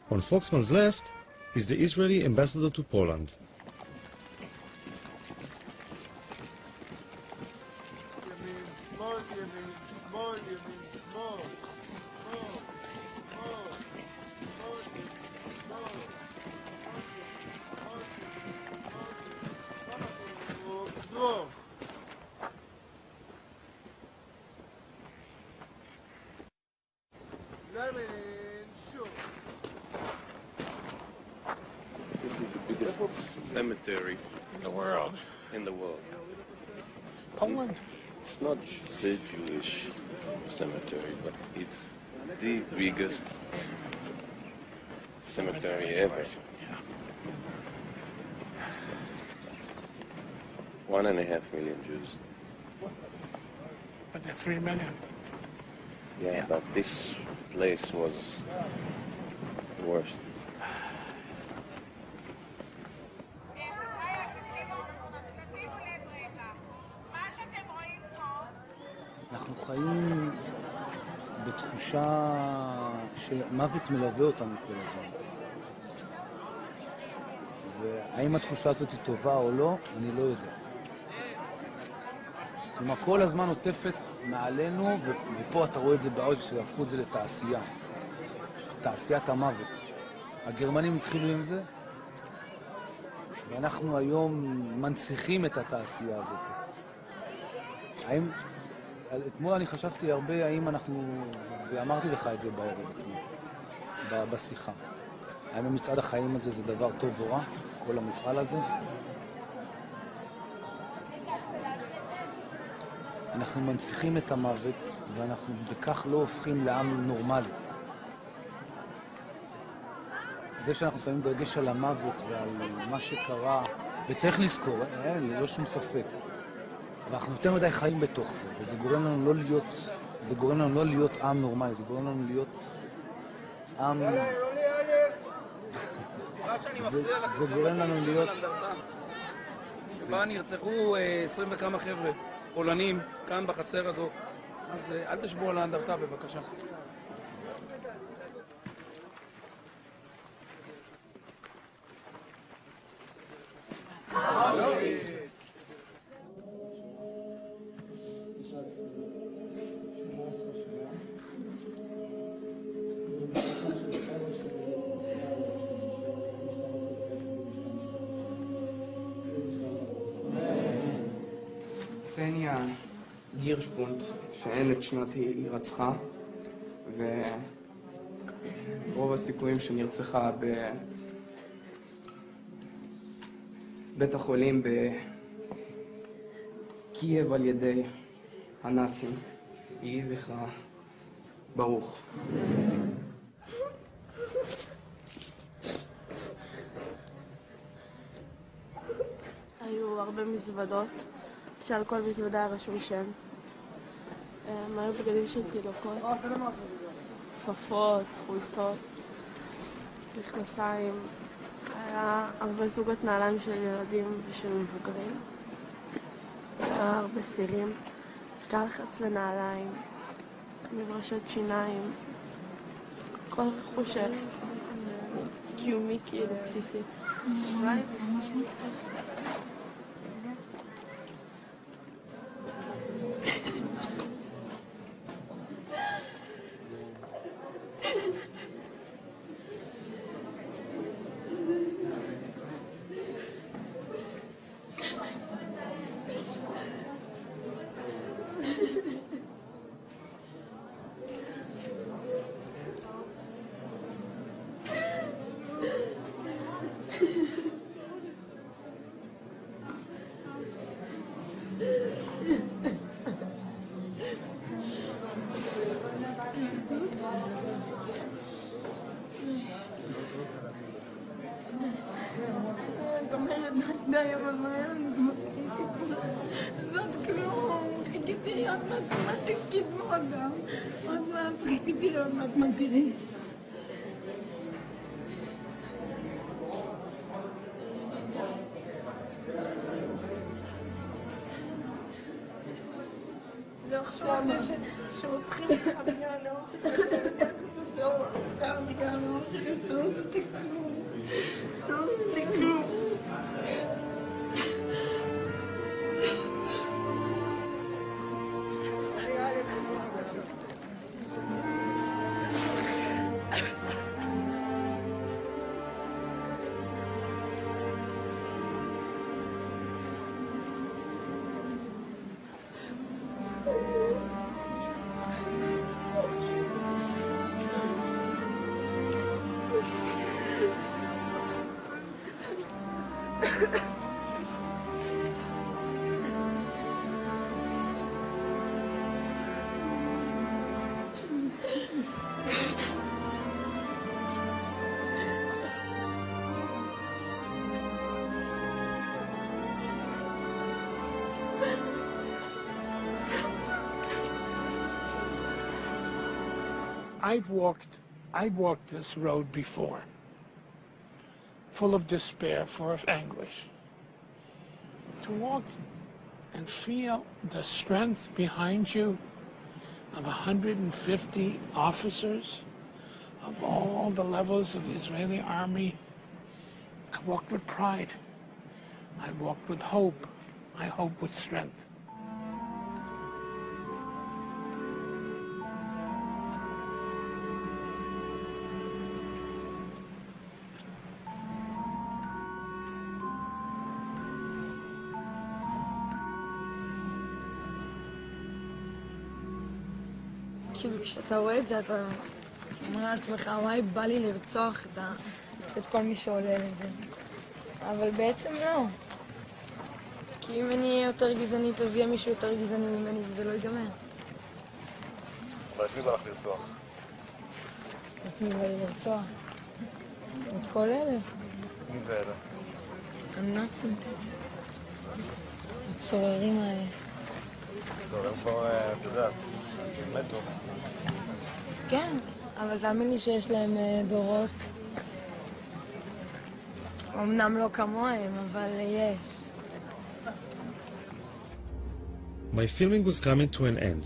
On Foxman's left is the Israeli ambassador to Poland. Cemetery in the world. In the world. Poland. It's not the Jewish cemetery, but it's the biggest cemetery ever. 1.5 million Jews. But there's 3 million. Yeah, but this place was the worst. אנחנו חיים בתחושה שמוות מלווה אותנו כל הזמן. והאם התחושה הזאת היא טובה או לא, אני לא יודע. כלומר, כל הזמן עוטפת מעלינו, ופה אתה רואה את זה בעוד, שהפכו את זה לתעשייה. תעשיית המוות. הגרמנים התחילו עם זה, ואנחנו היום מנציחים את התעשייה הזאת. האם... אתמול אני חשבתי הרבה האם אנחנו, ואמרתי לך את זה בערב, בשיחה. האם מצעד החיים הזה זה דבר טוב או רע, כל המפעל הזה? אנחנו מנציחים את המוות, ואנחנו בכך לא הופכים לעם נורמלי. זה שאנחנו שמים דגש על המוות ועל מה שקרה, וצריך לזכור, לא שום ספק. ואנחנו יותר מדי חיים בתוך זה, וזה גורם לנו לא להיות, זה גורם לנו לא להיות עם נורמלי, זה גורם לנו להיות עם... זה גורם לנו להיות... בה נרצחו 20 וכמה חבר'ה, פולנים, כאן בחצר הזו, אז אל תשבו על האנדרטה בבקשה. קסניה גירשפונט, שאין את שנת הירצחה, רוב הסיכויים שנרצחה בבית החולים בקייב על ידי הנאצים. יהי זכרה ברוך. היו הרבה מזוודות, שעל כל מזוודה היה רשום שם. היו בגדים של תינוקות, כפפות, חולצות, מכנסיים. היה הרבה זוגות נעליים של ילדים ושל מבוגרים. היה הרבה סירים, גלחץ לנעליים, מברשות שיניים, כל רכוש קיומי כאילו בסיסי. די, אבל מהר נגמר. זאת כלום. חיכיתי להיות מתמטיקית מאוד גם. עוד מעט חיכיתי להיות מתמטיקית. זה עכשיו זה שרוצחים לך בגלל הנאום שלי. זהו, סתם בגלל הנאום שלי שלא עשיתי כלום. שלא עשיתי כלום. I've walked this road before, full of despair, full of anguish. To walk and feel the strength behind you of 150 officers of all the levels of the Israeli army, I walked with pride. I walked with hope. I hope with strength. כאילו כשאתה רואה את זה אתה אומר לעצמך וואי בא לי לרצוח את כל מי שעולה לזה, אבל בעצם לא, כי אם אני אהיה יותר גזענית אז יהיה מישהו יותר גזעני ממני וזה לא ייגמר. אבל את מי בא לך לרצוח? את מי בא לי לרצוח? את כל אלה. מי זה אלה? הנאצים, הצוררים האלה. טוב, הם כבר, את יודעת, מתו. כן, אבל תאמין לי שיש להם דורות. אמנם לא כמוהם, אבל יש. My filming was coming to an end.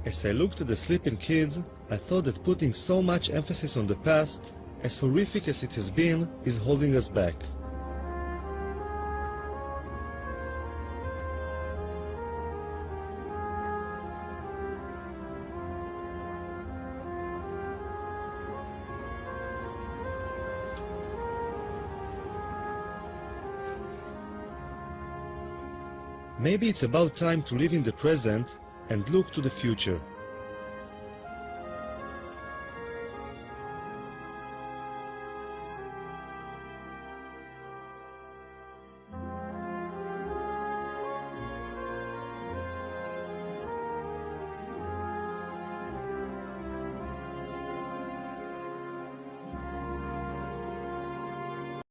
As I looked at the sleeping kids, I thought that putting so much emphasis on the past, as horrific as it has been, is holding us back. Maybe it's about time to live in the present and look to the future.